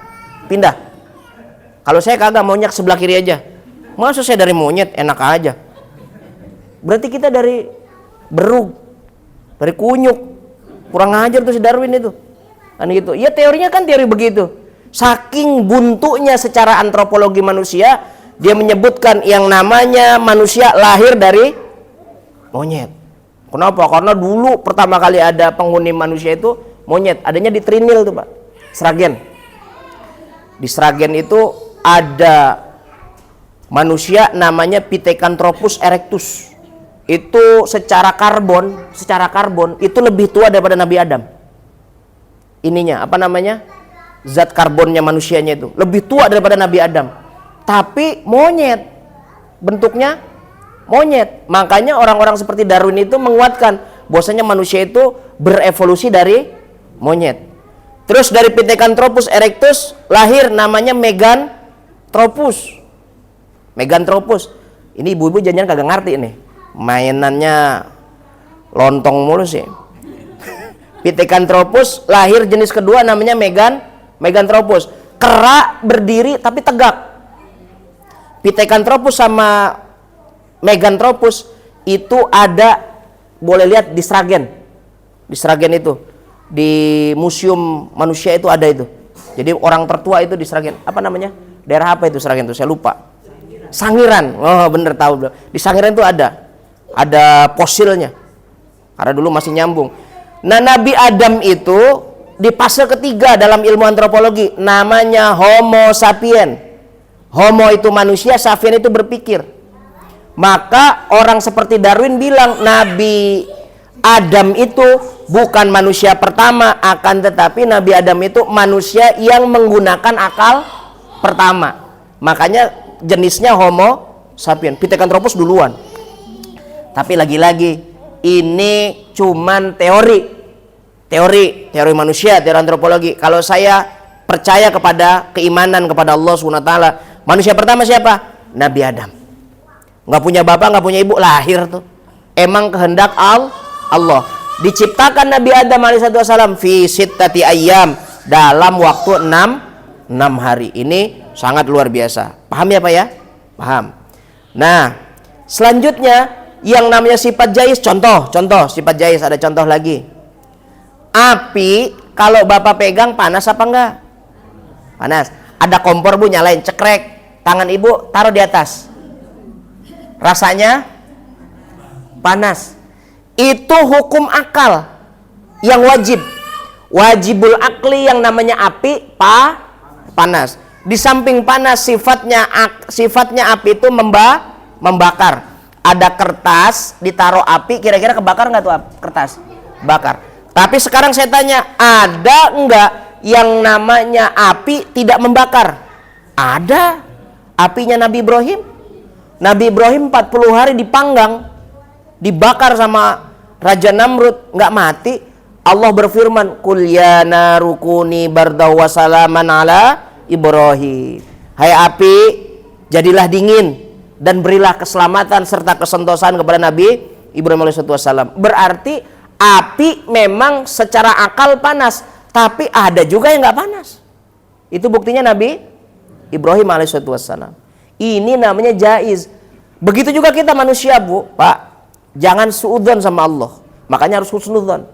Pindah. Kalau saya kagak, maunya ke sebelah kiri aja. Masa saya dari monyet? Enak aja. Berarti kita dari berug, dari kunyuk. Kurang ajar tuh si Darwin itu. Kan gitu. Ya teorinya kan teori begitu. Saking buntunya secara antropologi manusia, dia menyebutkan yang namanya manusia lahir dari monyet. Kenapa? Karena dulu pertama kali ada penghuni manusia itu monyet. Adanya di Trinil tuh Pak, Sragen. Di Sragen itu ada manusia namanya Pithecanthropus erectus. Itu secara karbon itu lebih tua daripada Nabi Adam. Ininya apa namanya? Zat karbonnya manusianya itu lebih tua daripada Nabi Adam. Tapi monyet. Bentuknya monyet. Makanya orang-orang seperti Darwin itu menguatkan bahwasanya manusia itu berevolusi dari monyet. Terus dari Pithecanthropus erectus lahir namanya Meganthropus. Ini ibu-ibu jangan kagak ngerti nih. Mainannya lontong mulu sih. Pithecanthropus lahir jenis kedua namanya Meganthropus. Kera berdiri tapi tegak. Pithecanthropus sama Meganthropus itu ada, boleh lihat di Sragen. Di Sragen itu, di museum manusia itu ada itu. Jadi orang tertua itu di Sragen. Apa namanya? Daerah apa itu Sragen itu? Saya lupa. Sangiran. Oh bener tahu. Di Sangiran itu ada fosilnya. Karena dulu masih nyambung. Nah Nabi Adam itu di fase ketiga dalam ilmu antropologi namanya Homo sapien. Homo itu manusia, sapien itu berpikir. Maka orang seperti Darwin bilang Nabi Adam itu bukan manusia pertama, akan tetapi Nabi Adam itu manusia yang menggunakan akal pertama. Makanya jenisnya Homo sapien, Pithecanthropus duluan. Tapi lagi-lagi ini cuman teori manusia, teori antropologi. Kalau saya percaya kepada keimanan kepada Allah SWT, manusia pertama siapa? Nabi Adam. Nggak punya bapak, nggak punya ibu, lahir tuh. Emang kehendak Allah. Diciptakan Nabi Adam alaihissalam fi sittati ayyam, dalam waktu 6 hari. Ini sangat luar biasa. Paham ya Pak ya? Paham. Nah, selanjutnya yang namanya sifat jais, contoh sifat jais, ada contoh lagi. Api kalau Bapak pegang panas apa enggak? Panas. Ada kompor Bu, nyalain, cekrek. Tangan Ibu taruh di atas. Rasanya panas. Itu hukum akal yang wajibul akli, yang namanya api panas. Di samping panas, sifatnya api itu membakar. Ada kertas ditaruh api, kira-kira kebakar nggak tuh kertas? Bakar. Tapi sekarang saya tanya, ada nggak yang namanya api tidak membakar? Ada. Apinya Nabi Ibrahim. Nabi Ibrahim 40 hari dipanggang, dibakar sama Raja Namrud, nggak mati. Allah berfirman, "Qul ya naru kuni bardaw wa salaman ala Ibrahim." Hai api, jadilah dingin dan berilah keselamatan serta kesentosan kepada Nabi Ibrahim alaihissalam. Berarti api memang secara akal panas, tapi ada juga yang nggak panas. Itu buktinya Nabi Ibrahim alaihissalam. Ini namanya jaiz. Begitu juga kita manusia Bu, Pak. Jangan suudzon sama Allah. Makanya harus husnudzon.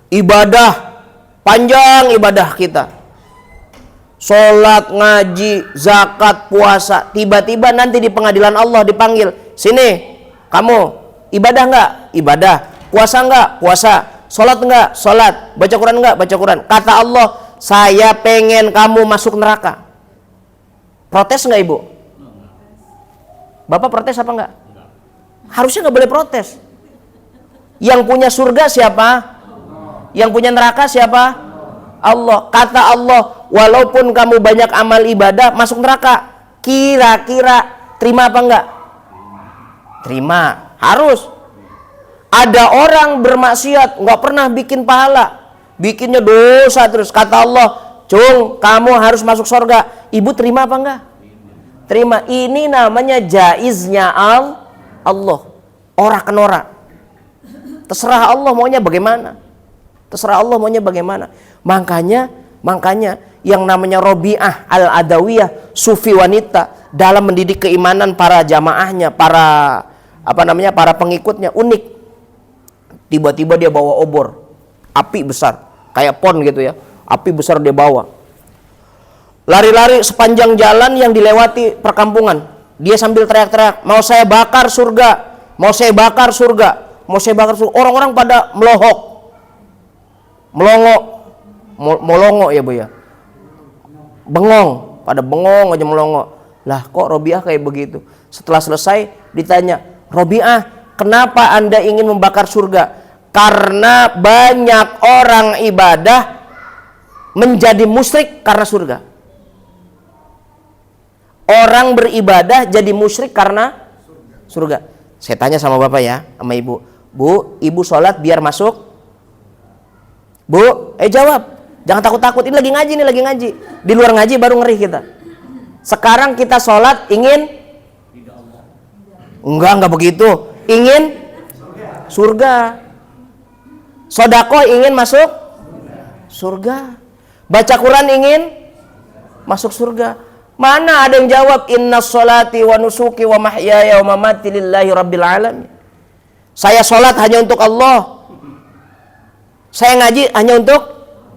Ibadah, panjang ibadah kita. Sholat, ngaji, zakat, puasa. Tiba-tiba nanti di pengadilan Allah dipanggil. Sini, kamu ibadah nggak? Ibadah. Puasa nggak? Puasa. Sholat nggak? Sholat. Baca Quran nggak? Baca Quran. Kata Allah, saya pengen kamu masuk neraka. Protes nggak Ibu? Bapak protes apa nggak? Harusnya nggak boleh protes. Yang punya surga siapa? Yang punya neraka siapa? Allah. Kata Allah, walaupun kamu banyak amal ibadah masuk neraka, kira-kira terima apa enggak? Terima. Harus. Ada orang bermaksiat nggak pernah bikin pahala, bikinnya dosa terus. Kata Allah, Cung, kamu harus masuk surga. Ibu terima apa enggak? Terima. Ini namanya jaiznya Allah. Ora kenora. Terserah Allah maunya bagaimana. Makanya yang namanya Robi'ah al-Adawiyah, sufi wanita, dalam mendidik keimanan para jamaahnya, para pengikutnya unik. Tiba-tiba dia bawa obor, api besar, kayak pon gitu ya. Api besar dia bawa. Lari-lari sepanjang jalan yang dilewati perkampungan. Dia sambil teriak-teriak, "Mau saya bakar surga, mau saya bakar surga, mau saya bakar surga." Orang-orang pada melongo ya Bu ya. Bengong, pada bengong aja melongo. Lah kok Robiah kayak begitu? Setelah selesai ditanya, "Robiah, kenapa Anda ingin membakar surga?" Karena banyak orang ibadah menjadi musyrik karena surga. Orang beribadah jadi musyrik karena surga. Saya tanya sama Bapak ya, sama Ibu. Bu, Ibu sholat biar masuk? Bu, jawab. Jangan takut-takut. Ini lagi ngaji nih. Di luar ngaji baru ngeri kita. Sekarang kita sholat ingin? Enggak begitu. Ingin? Surga. Sodako ingin masuk? Surga. Baca Quran ingin? Masuk surga. Mana ada yang jawab, "Inna sholati wa nusuki wa mahyaya wa mamati lillahi rabbil alamin." Saya sholat hanya untuk Allah. Saya ngaji hanya untuk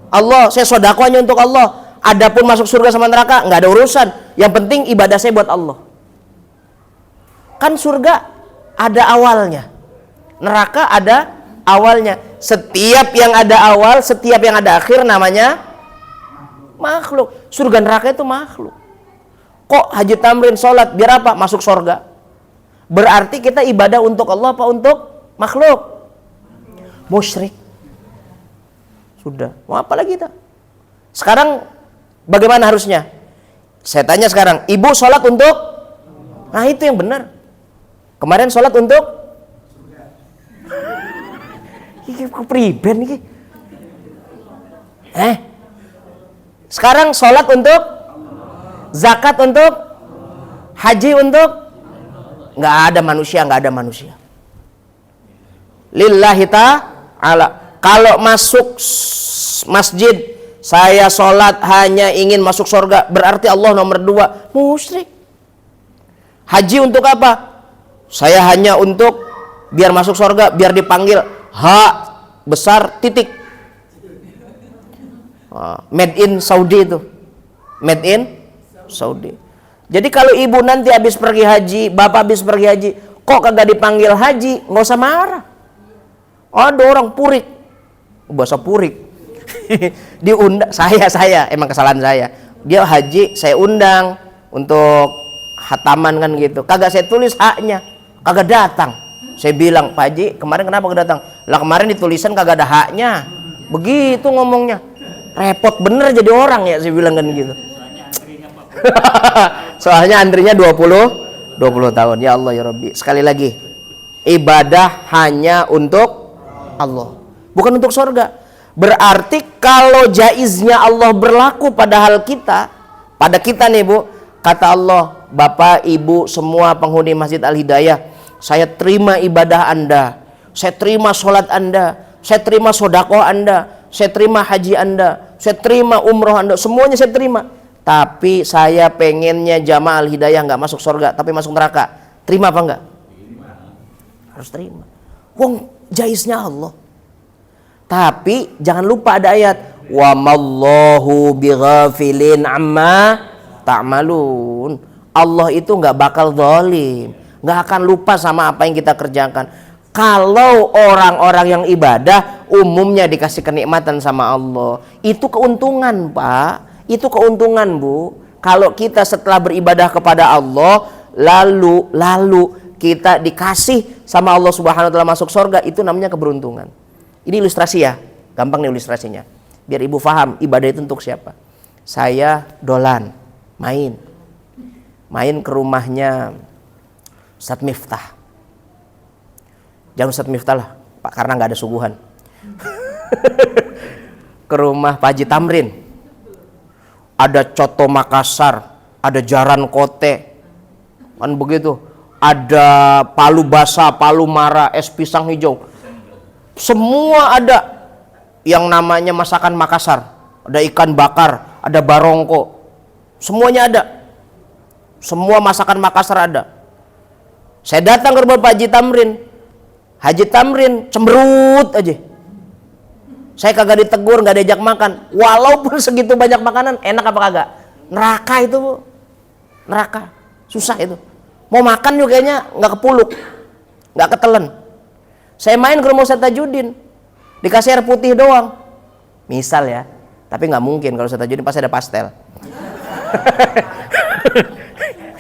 Allah. Saya sodako hanya untuk Allah. Adapun masuk surga sama neraka nggak ada urusan. Yang penting ibadah saya buat Allah. Kan surga ada awalnya, neraka ada awalnya. Setiap yang ada awal, setiap yang ada akhir namanya makhluk. Surga neraka itu makhluk. Kok Haji Tamrin sholat biar apa? Masuk surga. Berarti kita ibadah untuk Allah apa untuk makhluk? musyrik. Sudah, mau apa lagi kita? Sekarang bagaimana harusnya? Saya tanya sekarang, ibu sholat untuk? Nah itu yang benar. Kemarin sholat untuk? Ini kepriben nih. Sekarang sholat untuk? Zakat untuk? Haji untuk? Nggak ada manusia. Lillahi ta'ala. Kalau masuk masjid, saya sholat hanya ingin masuk surga, berarti Allah nomor 2, musyrik. Haji untuk apa? Saya hanya untuk biar masuk surga, biar dipanggil hak besar titik. Made in Saudi itu. Made in Saudi. Jadi kalau ibu nanti habis pergi haji, bapak habis pergi haji, kok kagak dipanggil haji, nggak usah marah. Ada orang purik, bahasa purik. Diundang saya emang kesalahan saya. Dia haji, saya undang untuk khataman kan gitu. Kagak saya tulis haknya, kagak datang. Saya bilang, Pak Haji, kemarin kenapa kagak datang? Lah kemarin ditulisan kagak ada haknya. Begitu ngomongnya. Repot bener jadi orang ya, saya bilang kan gitu. Soalnya antrinya 20 tahun. Ya Allah ya Rabbi. Sekali lagi, ibadah hanya untuk Allah, bukan untuk surga. Berarti kalau jaiznya Allah berlaku pada kita nih Bu, kata Allah, Bapak Ibu semua penghuni Masjid Al-Hidayah, saya terima ibadah Anda, saya terima sholat Anda, saya terima sodakoh Anda, saya terima haji Anda, saya terima umroh Anda, semuanya saya terima. Tapi saya pengennya jamaah Al-Hidayah nggak masuk surga, tapi masuk neraka. Terima apa enggak? Harus terima. Wong jaiznya Allah. Tapi jangan lupa ada ayat, wa mallahu bighafilin amma ta'malun. Allah itu nggak bakal zalim, nggak akan lupa sama apa yang kita kerjakan. Kalau orang-orang yang ibadah umumnya dikasih kenikmatan sama Allah, itu keuntungan Pak, itu keuntungan Bu. Kalau kita setelah beribadah kepada Allah lalu kita dikasih sama Allah Subhanahu wa taala masuk surga, itu namanya keberuntungan. Ini ilustrasi ya, gampang nih ilustrasinya. Biar ibu paham ibadah itu untuk siapa. Saya dolan, main ke rumahnya Ustadz Miftah. Jangan Ustadz Miftah lah, Pak, karena nggak ada suguhan. Ke rumah Pak Haji Tamrin. Ada coto Makassar, ada jaran kote, kan begitu. Ada palu basah, palu mara, es pisang hijau. Semua ada yang namanya masakan Makassar. Ada ikan bakar, ada barongko. Semuanya ada. Semua masakan Makassar ada. Saya datang ke rumah Pak Haji Tamrin. Haji Tamrin cemberut aja. Saya kagak ditegur, nggak diajak makan. Walaupun segitu banyak makanan, enak apa kagak? Neraka itu Bu. Neraka. Susah itu. Mau makan juga kayaknya nggak kepuluk. Nggak ketelen. Saya main ke rumah Ustadz Tajuddin, dikasih air putih doang. Misal ya. Tapi nggak mungkin kalau Ustadz Tajuddin pasti ada pastel.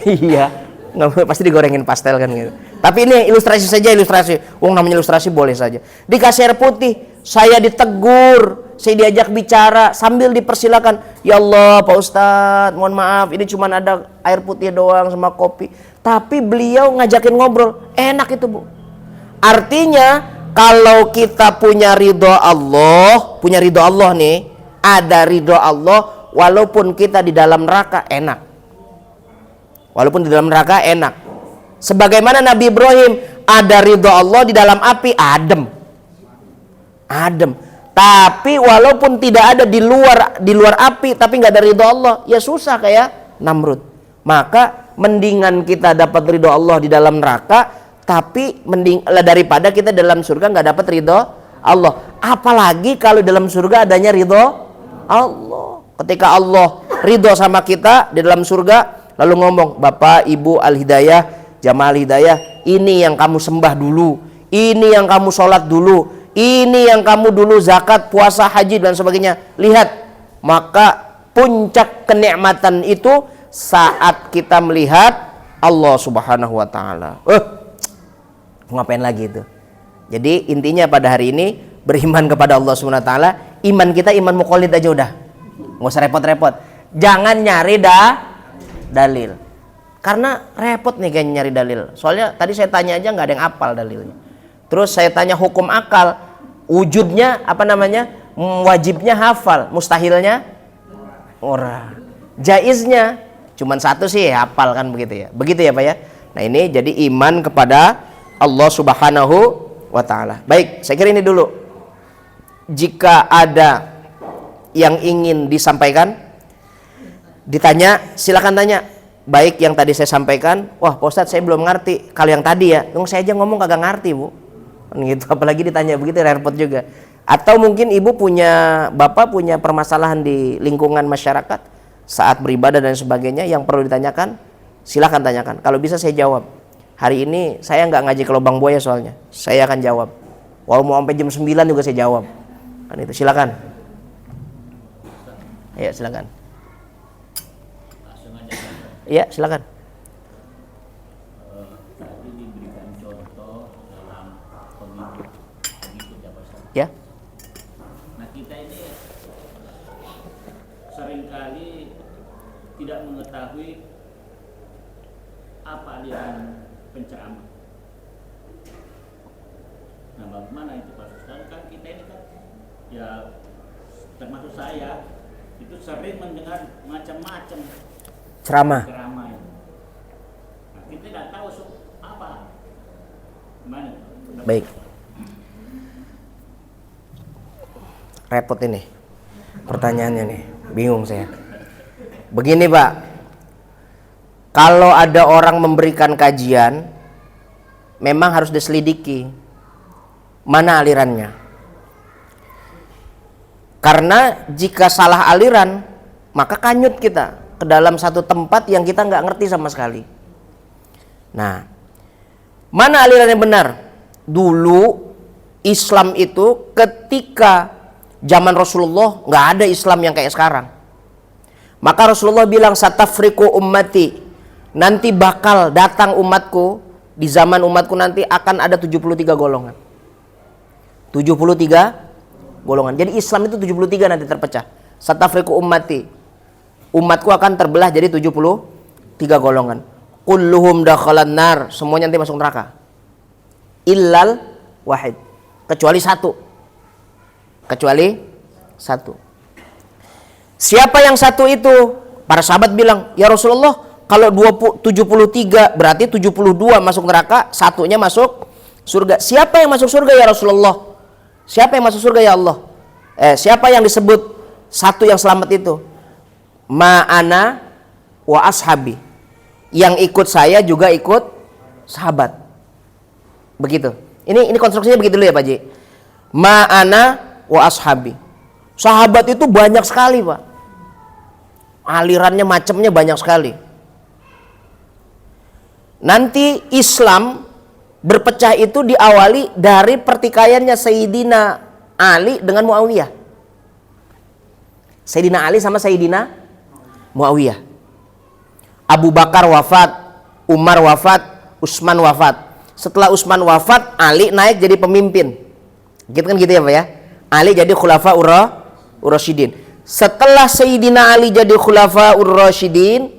Iya. Nggak, pasti digorengin pastel kan gitu. Tapi ini ilustrasi saja, ilustrasi. Wong namanya ilustrasi boleh saja. Dikasih air putih, saya ditegur, saya diajak bicara sambil dipersilakan. Ya Allah Pak Ustadz, mohon maaf ini cuma ada air putih doang sama kopi. Tapi beliau ngajakin ngobrol, enak itu Bu. Artinya kalau kita punya ridho Allah nih, ada ridho Allah, walaupun kita di dalam neraka enak. Walaupun di dalam neraka enak. Sebagaimana Nabi Ibrahim ada ridho Allah di dalam api, adem. Tapi walaupun tidak ada di luar api, tapi nggak ada ridho Allah, ya susah kayak Namrud. Maka mendingan kita dapat ridho Allah di dalam neraka, tapi mending daripada kita dalam surga nggak dapat ridho Allah. Apalagi kalau dalam surga adanya ridho Allah. Ketika Allah ridho sama kita di dalam surga, lalu ngomong, Bapak Ibu Al-Hidayah, Jamaah Al-Hidayah, ini yang kamu sembah dulu, ini yang kamu sholat dulu, ini yang kamu dulu zakat, puasa, haji dan sebagainya. Lihat, maka puncak kenikmatan itu saat kita melihat Allah Subhanahu wa taala. Ngapain lagi itu? Jadi intinya pada hari ini beriman kepada Allah Subhanahu wa taala, iman kita iman muqallid aja udah. Nggak usah repot-repot. Jangan nyari dalil. Karena repot nih kayaknya nyari dalil. Soalnya tadi saya tanya aja nggak ada yang apal dalilnya. Terus saya tanya hukum akal, wujudnya apa namanya? Wajibnya hafal, mustahilnya ora. Jaiznya cuman satu sih hafal kan begitu ya. Begitu ya Pak ya. Nah ini jadi iman kepada Allah Subhanahu wa taala. Baik, saya kira ini dulu. Jika ada yang ingin disampaikan, ditanya, silakan tanya. Baik yang tadi saya sampaikan, wah Pak Ustadz saya belum ngerti. Kalau yang tadi ya, dong saya aja ngomong kagak ngerti Bu. Gitu, apalagi ditanya begitu repot juga. Atau mungkin ibu punya, bapak punya permasalahan di lingkungan masyarakat saat beribadah dan sebagainya yang perlu ditanyakan, silakan tanyakan. Kalau bisa saya jawab. Hari ini saya nggak ngaji ke lubang buaya soalnya, saya akan jawab. Walau mau sampai jam 9 juga saya jawab. Kan itu, silakan. Ya silakan. Ya silakan. Ya. Nah kita ini seringkali tidak mengetahui apa aliran penceramah. Nah bagaimana itu Pak Ustaz? Kan kita ini kan ya termasuk saya itu sering mendengar macam-macam Ceramah. itu. Nah kita tidak tahu apa. Gimana? Baik. Repot ini pertanyaannya nih, bingung saya. Begini Pak, kalau ada orang memberikan kajian, memang harus diselidiki mana alirannya. Karena jika salah aliran, maka kanyut kita ke dalam satu tempat yang kita nggak ngerti sama sekali. Nah, mana aliran yang benar? Dulu Islam itu ketika zaman Rasulullah nggak ada Islam yang kayak sekarang. Maka Rasulullah bilang satafriqu ummati, nanti bakal datang umatku, di zaman umatku nanti akan ada 73 golongan. 73 golongan. Jadi Islam itu 73 nanti terpecah. Satafriqu ummati, umatku akan terbelah jadi 73 golongan. Kulluhum dakhalan nar, semuanya nanti masuk neraka. Illal wahid, kecuali satu. Kecuali satu. Siapa yang satu itu? Para sahabat bilang, ya Rasulullah, kalau 73 berarti 72 masuk neraka, satunya masuk surga. Siapa yang masuk surga ya Rasulullah? Siapa yang masuk surga ya Allah? Siapa yang disebut satu yang selamat itu? Ma'ana wa ashabi, yang ikut saya juga ikut sahabat. Begitu. Ini konstruksinya begitu dulu ya Pak Ji. Ma'ana wa ashabi. Sahabat itu banyak sekali Pak. Alirannya macamnya banyak sekali. Nanti Islam berpecah itu diawali dari pertikaiannya Sayyidina Ali dengan Muawiyah. Sayyidina Ali sama Sayyidina Muawiyah. Abu Bakar wafat, Umar wafat, Utsman wafat. Setelah Utsman wafat, Ali naik jadi pemimpin. Gitu kan gitu ya Pak ya. Ali jadi khulafa ur-rasyidin. Setelah Sayyidina Ali jadi khulafa ur-rasyidin,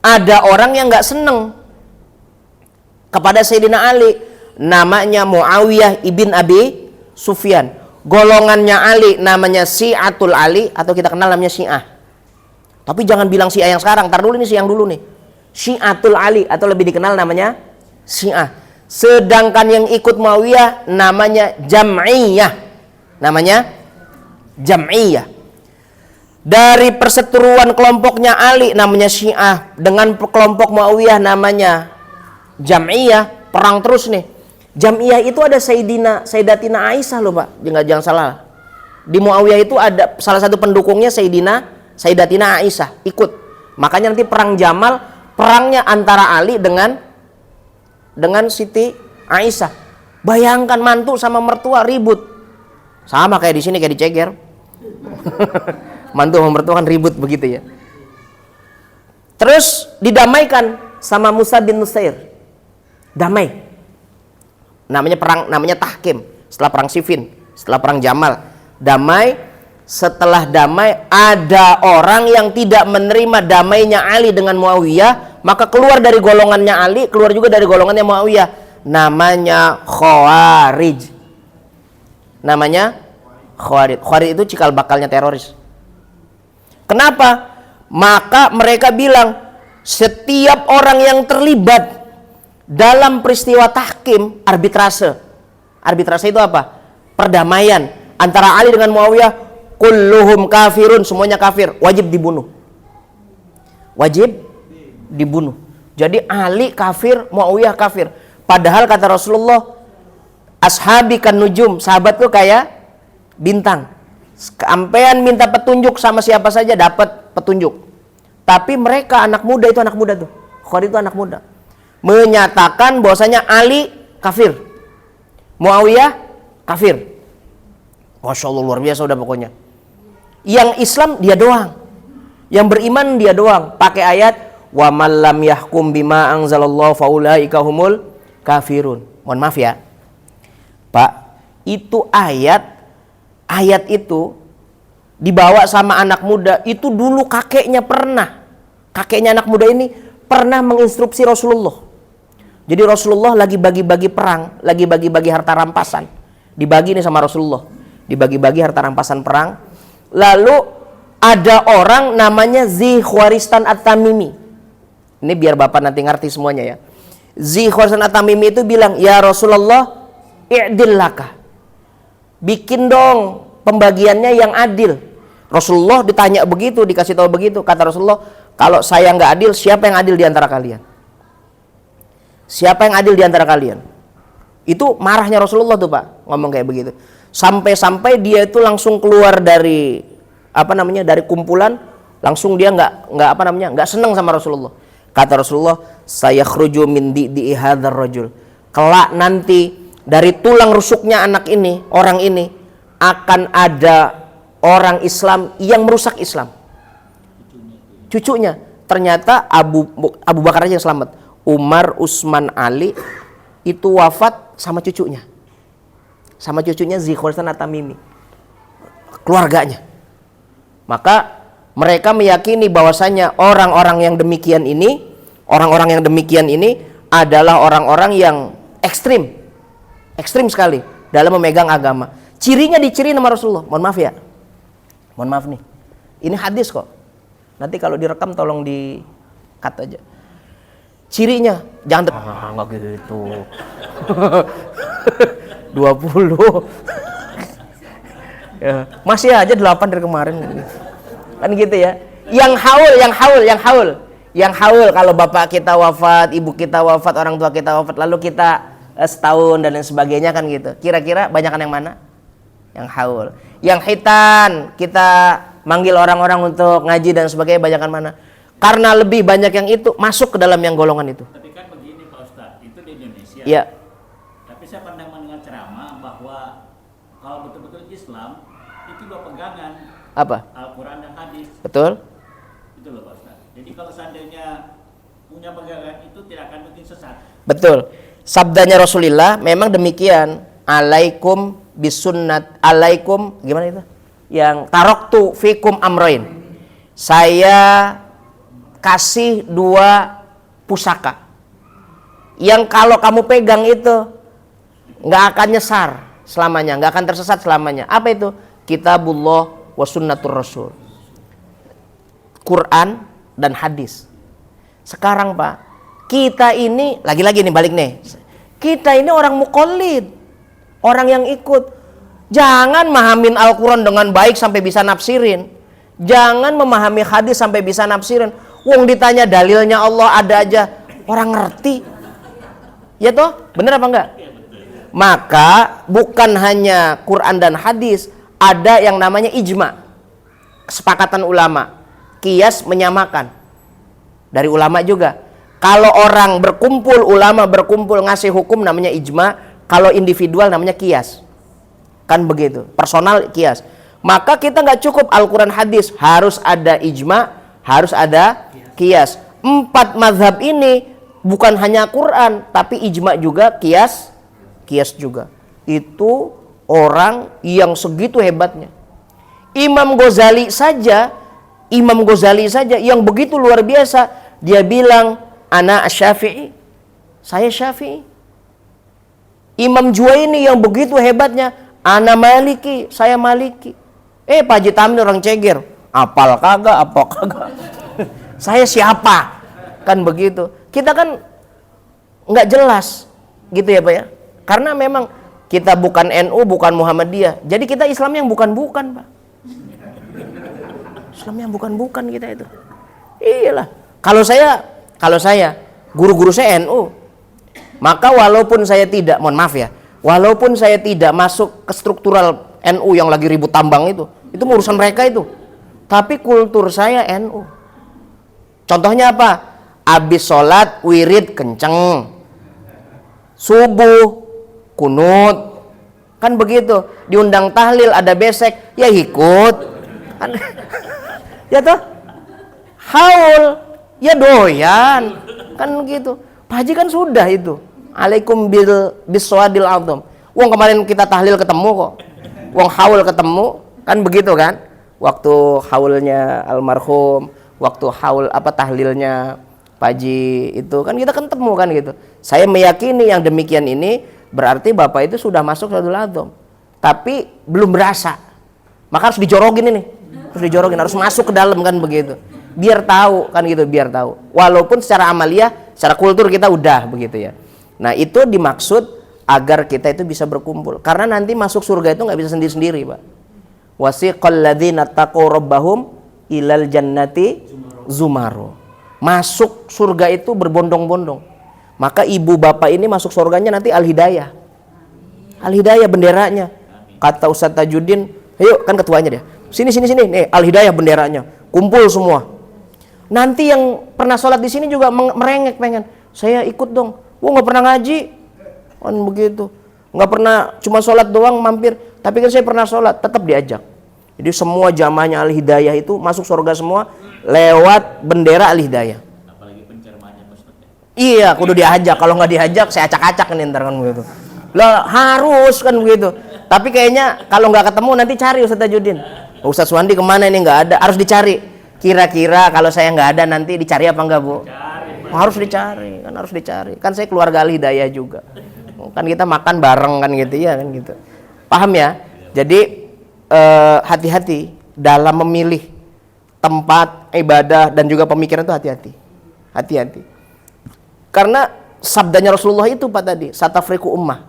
ada orang yang nggak seneng kepada Sayyidina Ali, namanya Muawiyah ibn Abi Sufyan. Golongannya Ali namanya Syi'atul Ali, atau kita kenal namanya Syiah. Tapi jangan bilang Syiah yang sekarang, tar dulu nih Syiah yang dulu nih. Syi'atul Ali, atau lebih dikenal namanya Syiah. Sedangkan yang ikut Muawiyah namanya Jam'iyah. Namanya Jam'iyah. Dari perseteruan kelompoknya Ali namanya Syiah dengan kelompok Muawiyah namanya Jam'iyah, perang terus nih. Jam'iyah itu ada Sayyidatina Aisyah loh Pak, jangan salah. Di Muawiyah itu ada salah satu pendukungnya Sayyidatina Aisyah ikut. Makanya nanti perang Jamal, perangnya antara Ali dengan Siti Aisyah. Bayangkan mantu sama mertua ribut. Sama kayak di sini, kayak di Ceger. Mantu sama mertua kan ribut begitu ya. Terus didamaikan sama Musa bin Nusair. Damai. Namanya perang, namanya tahkim setelah perang Siffin. setelah perang Jamal. Damai, setelah damai ada orang yang tidak menerima damainya Ali dengan Muawiyah, maka keluar dari golongannya Ali, keluar juga dari golongannya Muawiyah. Namanya Khawarij. Namanya Khawarij. Khawarij itu cikal bakalnya teroris. Kenapa? Maka mereka bilang setiap orang yang terlibat dalam peristiwa tahkim, arbitrase. Arbitrase itu apa? Perdamaian antara Ali dengan Muawiyah, kulluhum kafirun, semuanya kafir, wajib dibunuh. Wajib dibunuh. Jadi Ali kafir, Muawiyah kafir. Padahal kata Rasulullah, ashabi kan nujum, sahabatku kayak bintang. Sampean minta petunjuk sama siapa saja dapat petunjuk. Tapi mereka anak muda itu anak muda tuh. Khawarij itu anak muda. Menyatakan bahwasanya Ali kafir, Muawiyah kafir. Masya Allah, luar biasa udah pokoknya. Yang Islam dia doang, yang beriman dia doang. Pakai ayat wa man lam yahkum bima anzalallahu faulaika humul kafirun. Mohon maaf ya Pak, itu ayat itu dibawa sama anak muda. Itu dulu kakeknya anak muda ini pernah menginstruksi Rasulullah. Jadi Rasulullah lagi bagi-bagi perang, lagi bagi-bagi harta rampasan. Dibagi nih sama Rasulullah, dibagi-bagi harta rampasan perang. Lalu ada orang namanya Zi Khwaristan At-Tamimi. Ini biar Bapak nanti ngerti semuanya ya. Zi Khwaristan At-Tamimi itu bilang, ya Rasulullah, i'dil laka, bikin dong pembagiannya yang adil. Rasulullah ditanya begitu, dikasih tahu begitu. Kata Rasulullah, kalau saya nggak adil, siapa yang adil di antara kalian? Siapa yang adil di antara kalian? Itu marahnya Rasulullah tuh Pak, ngomong kayak begitu. Sampai-sampai dia itu langsung keluar dari dari kumpulan, langsung dia nggak senang sama Rasulullah. Kata Rasulullah, saya khruju min di hadzal rajul. Kelak nanti dari tulang rusuknya anak ini, orang ini akan ada orang Islam yang merusak Islam. Cucunya. Ternyata Abu Bakar aja yang selamat. Umar, Utsman, Ali itu wafat sama cucunya. Sama cucunya Zi Khwaristan At-Tamimi. Keluarganya. Maka mereka meyakini bahwasanya orang-orang yang demikian ini adalah orang-orang yang ekstrim sekali dalam memegang agama. Cirinya diciri nama Rasulullah. Mohon maaf ya. Mohon maaf nih. Ini hadis kok. Nanti kalau direkam tolong di-cut aja. Cirinya jangan nggak gitu. 20. Ya, masih aja 8 dari kemarin. Kan gitu ya. Yang haul kalau bapak kita wafat, ibu kita wafat, orang tua kita wafat, lalu kita setahun dan lain sebagainya kan gitu. Kira-kira banyakan yang mana? Yang haul. Yang hitan, kita manggil orang-orang untuk ngaji dan sebagainya, banyakan mana? Karena lebih banyak yang itu masuk ke dalam yang golongan itu. Tapi kan begini Pak Ustadz, itu di Indonesia. Iya. Tapi saya pernah mendengar ceramah bahwa kalau betul-betul Islam itu dua pegangan. Apa? Al-Quran dan hadis. Betul? Itu loh Pak Ustadz. Jadi kalau seandainya punya pegangan itu tidak akan mungkin sesat. Betul. Sabdanya Rasulullah memang demikian. Alaikum bisunnat, alaikum gimana itu? Yang taroktu fikum amroin. Saya kasih 2 pusaka yang kalau kamu pegang itu nggak akan nyesar selamanya, nggak akan tersesat selamanya. Apa itu? Kitabullah wa sunnatur rasul, Quran dan hadis. Sekarang Pak, kita ini lagi-lagi nih balik nih, kita ini orang muqallid, orang yang ikut. Jangan mahamin Al-Quran dengan baik sampai bisa nafsirin, jangan memahami hadis sampai bisa nafsirin. Wong ditanya dalilnya Allah ada aja orang ngerti. Ya toh? Bener apa enggak? Maka bukan hanya Quran dan hadis, ada yang namanya ijma. Kesepakatan ulama. Qiyas menyamakan. Dari ulama juga. Kalau orang berkumpul, ulama berkumpul ngasih hukum namanya ijma. Kalau individual namanya qiyas. Kan begitu. Personal qiyas. Maka kita nggak cukup Al-Quran hadis, harus ada ijma, harus ada qiyas. 4 mazhab ini bukan hanya Quran, tapi ijma juga, qiyas juga. Itu orang yang segitu hebatnya. Imam Ghazali saja yang begitu luar biasa, dia bilang ana Asy-Syafi'i, saya Syafi'i. Imam Juwaini yang begitu hebatnya, ana Maliki, saya Maliki. Pak Haji Tamrin orang Ceger, apal kagak, apa kagak. Saya siapa? Kan begitu. Kita kan nggak jelas gitu ya Pak ya. Karena memang kita bukan NU, bukan Muhammadiyah. Jadi kita Islam yang bukan-bukan Pak. Islam yang bukan-bukan kita itu. Iyalah. Kalau saya guru-guru saya NU, maka walaupun saya tidak, mohon maaf ya, walaupun saya tidak masuk ke struktural NU yang lagi ribut tambang itu urusan mereka itu. Tapi kultur saya NU. Contohnya apa? Abis sholat wirid kenceng, subuh kunut, kan begitu. Diundang tahlil ada besek, ya ikut. Kan, ya toh, haul, ya doyan, kan begitu. Pak Haji kan sudah itu. Alaikum biswadil azam. Wong kemarin kita tahlil ketemu kok. Wong haul ketemu, kan begitu kan? Waktu haulnya almarhum, waktu haul tahlilnya Pak Haji itu kan kita ketemu kan gitu. Saya meyakini yang demikian ini berarti Bapak itu sudah masuk Swadul Azam. Tapi belum berasa. Maka harus dijorogin ini. Harus masuk ke dalam kan begitu. Biar tahu kan gitu, biar tahu. Walaupun secara amaliah, secara kultur kita udah begitu ya. Nah, itu dimaksud agar kita itu bisa berkumpul. Karena nanti masuk surga itu nggak bisa sendiri-sendiri, Pak. Wasiqal ladzina taqaw rabbahum ilal jannati zumaru. Masuk surga itu berbondong-bondong. Maka ibu bapak ini masuk surganya nanti Al-Hidayah. Al-Hidayah benderanya. Kata Ustaz Tajuddin, ayo kan ketuanya dia. Sini. Nih Al-Hidayah benderanya. Kumpul semua. Nanti yang pernah sholat di sini juga merengek pengen. Saya ikut dong. Nggak pernah ngaji. Kan begitu. Nggak pernah cuma sholat doang mampir. Tapi kan saya pernah sholat. Tetap diajak. Jadi semua jamaahnya Al-Hidayah itu masuk surga semua lewat bendera Al-Hidayah. Apalagi pencermannya Ustaz. Iya, kudu diajak. Kalau nggak diajak, saya acak-acak nih ntar kan begitu. Lah harus kan begitu. Tapi kayaknya kalau nggak ketemu nanti cari Ustaz Tajuddin. Ustaz Suwandi kemana ini, nggak ada. Harus dicari. Kira-kira kalau saya nggak ada nanti dicari apa enggak Bu? Harus dicari, kan harus dicari. Kan saya keluarga Al-Hidayah juga. Kan kita makan bareng kan gitu ya kan gitu. Paham ya? Jadi hati-hati dalam memilih tempat ibadah dan juga pemikiran itu hati-hati. Hati-hati. Karena sabdanya Rasulullah itu Pak tadi, satafriku ummah.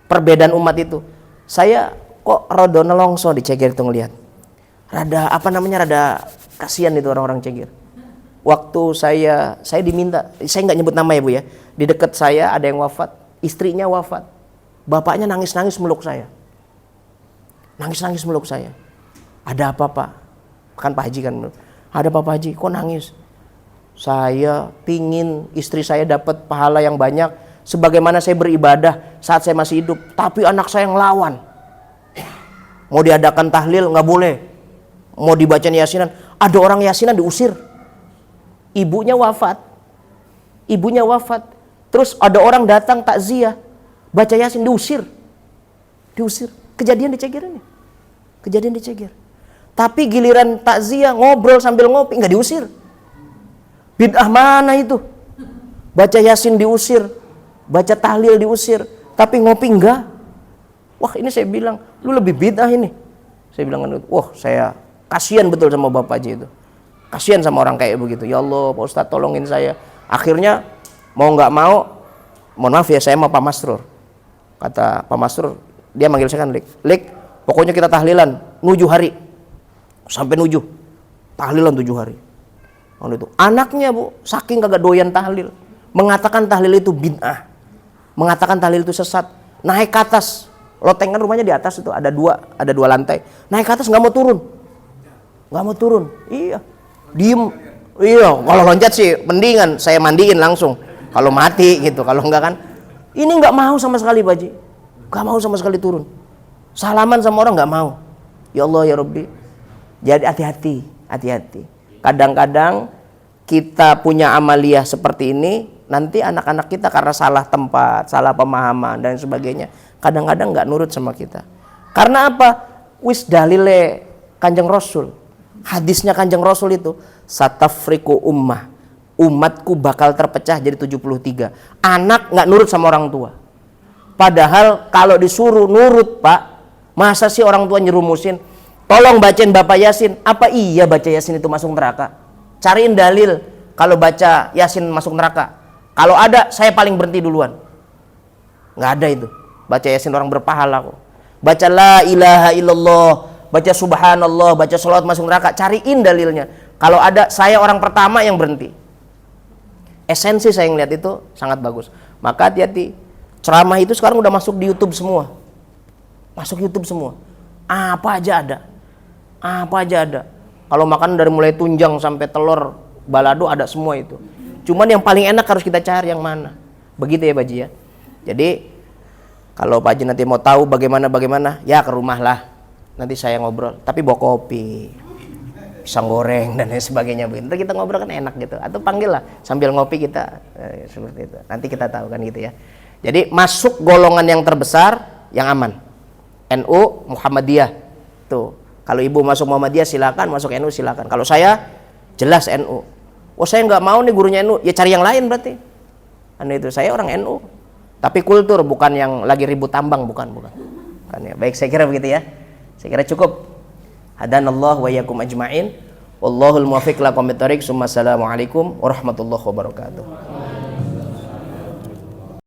Perbedaan umat itu. Saya kok rada nelongso di Ceger itu ngelihat. Rada kasihan itu orang-orang Ceger. Waktu saya diminta, saya nggak nyebut nama ya Bu ya. Di dekat saya ada yang wafat, istrinya wafat. Bapaknya nangis-nangis meluk saya. Nangis-nangis meluk saya. Ada apa Pak? Kan Pak Haji kan. Ada apa Pak Haji? Kok nangis? Saya pingin istri saya dapat pahala yang banyak sebagaimana saya beribadah saat saya masih hidup. Tapi anak saya ngelawan. Mau diadakan tahlil nggak boleh. Mau dibaca yasinan, ada orang yasinan diusir. Ibunya wafat. Terus ada orang datang takziah, baca yasin diusir. Kejadian di Ceger. Tapi giliran takziah ngobrol sambil ngopi nggak diusir. Bid'ah mana itu? Baca yasin diusir, baca tahlil diusir, tapi ngopi enggak. Wah ini saya bilang, lu lebih bid'ah ini. Saya bilang, wah saya kasihan betul sama Bapak Haji itu. Kasihan sama orang kayak begitu. Ya Allah Pak Ustadz tolongin saya. Akhirnya mau nggak mau, mohon maaf ya saya sama Pak Masrur. Kata Pak Masrur, dia manggil saya kan Lik, pokoknya kita tahlilan 7 hari. Sampai 7. Tahlilan 7 hari. Itu. Anaknya Bu, saking kagak doyan tahlil. Mengatakan tahlil itu bid'ah. Mengatakan tahlil itu sesat. Naik ke atas. Loteng kan rumahnya di atas itu ada dua lantai. Naik ke atas nggak mau turun. Iya. Diem. Iya, kalau loncat sih mendingan saya mandiin langsung. Kalau mati gitu, kalau enggak kan. Ini nggak mau sama sekali Pak Haji. Nggak mau sama sekali turun. Salaman sama orang nggak mau. Ya Allah ya Rabbi. Jadi hati-hati. Kadang-kadang kita punya amaliyah seperti ini, nanti anak-anak kita karena salah tempat, salah pemahaman dan sebagainya, kadang-kadang nggak nurut sama kita. Karena apa? Wis dalile Kanjeng Rasul. Hadisnya Kanjeng Rasul itu, satafriku ummah. Umatku bakal terpecah jadi 73. Anak nggak nurut sama orang tua. Padahal kalau disuruh nurut, Pak, masa sih orang tua nyerumusin? Tolong bacain Bapak Yasin. Apa iya baca Yasin itu masuk neraka? Cariin dalil kalau baca Yasin masuk neraka. Kalau ada, saya paling berhenti duluan. Nggak ada itu. Baca Yasin orang berpahala kok. Baca la ilaha illallah, baca subhanallah, baca sholawat masuk neraka. Cariin dalilnya. Kalau ada, saya orang pertama yang berhenti. Esensi saya ngeliat itu sangat bagus. Maka hati-hati. Ceramah itu sekarang udah masuk di YouTube semua. Masuk YouTube semua. Apa aja ada. Apa aja ada. Kalau makan dari mulai tunjang sampai telur balado ada semua itu. Cuman yang paling enak harus kita cari yang mana. Begitu ya Pak Haji ya. Jadi kalau Pak Haji nanti mau tahu bagaimana ya ke rumah lah. Nanti saya ngobrol. Tapi bawa kopi, pisang goreng dan lain sebagainya. Nanti kita ngobrol kan enak gitu. Atau panggil lah sambil ngopi kita seperti itu. Nanti kita tahu kan gitu ya. Jadi masuk golongan yang terbesar yang aman. NU Muhammadiyah. Tuh. Kalau ibu masuk Muhammadiyah silakan, masuk NU silakan. Kalau saya jelas NU. Oh saya nggak mau nih gurunya NU, ya cari yang lain berarti. Anu itu saya orang NU. Tapi kultur bukan yang lagi ribut tambang, bukan. Kan ya. Baik, saya kira begitu ya. Saya kira cukup. Hadanallahu wa iyyakum ajma'in. Wallahul muwaffiq ila aqwamit thoriq. Assalamualaikum warahmatullahi wabarakatuh.